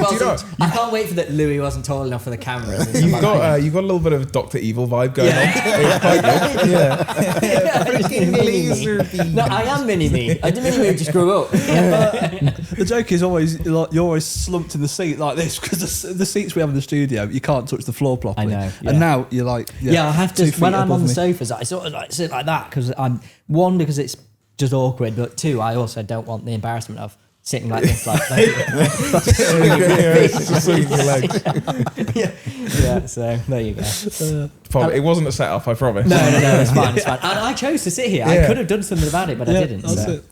I can't wait for that Louis wasn't tall enough for the camera. You've got a little bit of Dr. Evil vibe going on. It's quite good. Freaking laser beam. No, I am mini-me. I didn't mini-me, just grew up. The joke is always, like, you're always slumped in the seat like this because the seats we have in the studio, you can't touch the floor properly. I know. Yeah. And now you're like... I have to... When I'm on the sofas, I sort of like sit like that because because it's just awkward, but two, I also don't want the embarrassment of sitting like this, like so there you go. It wasn't a setup, I promise. No, it's fine. And I chose to sit here. I could have done something about it, but I didn't. That's it.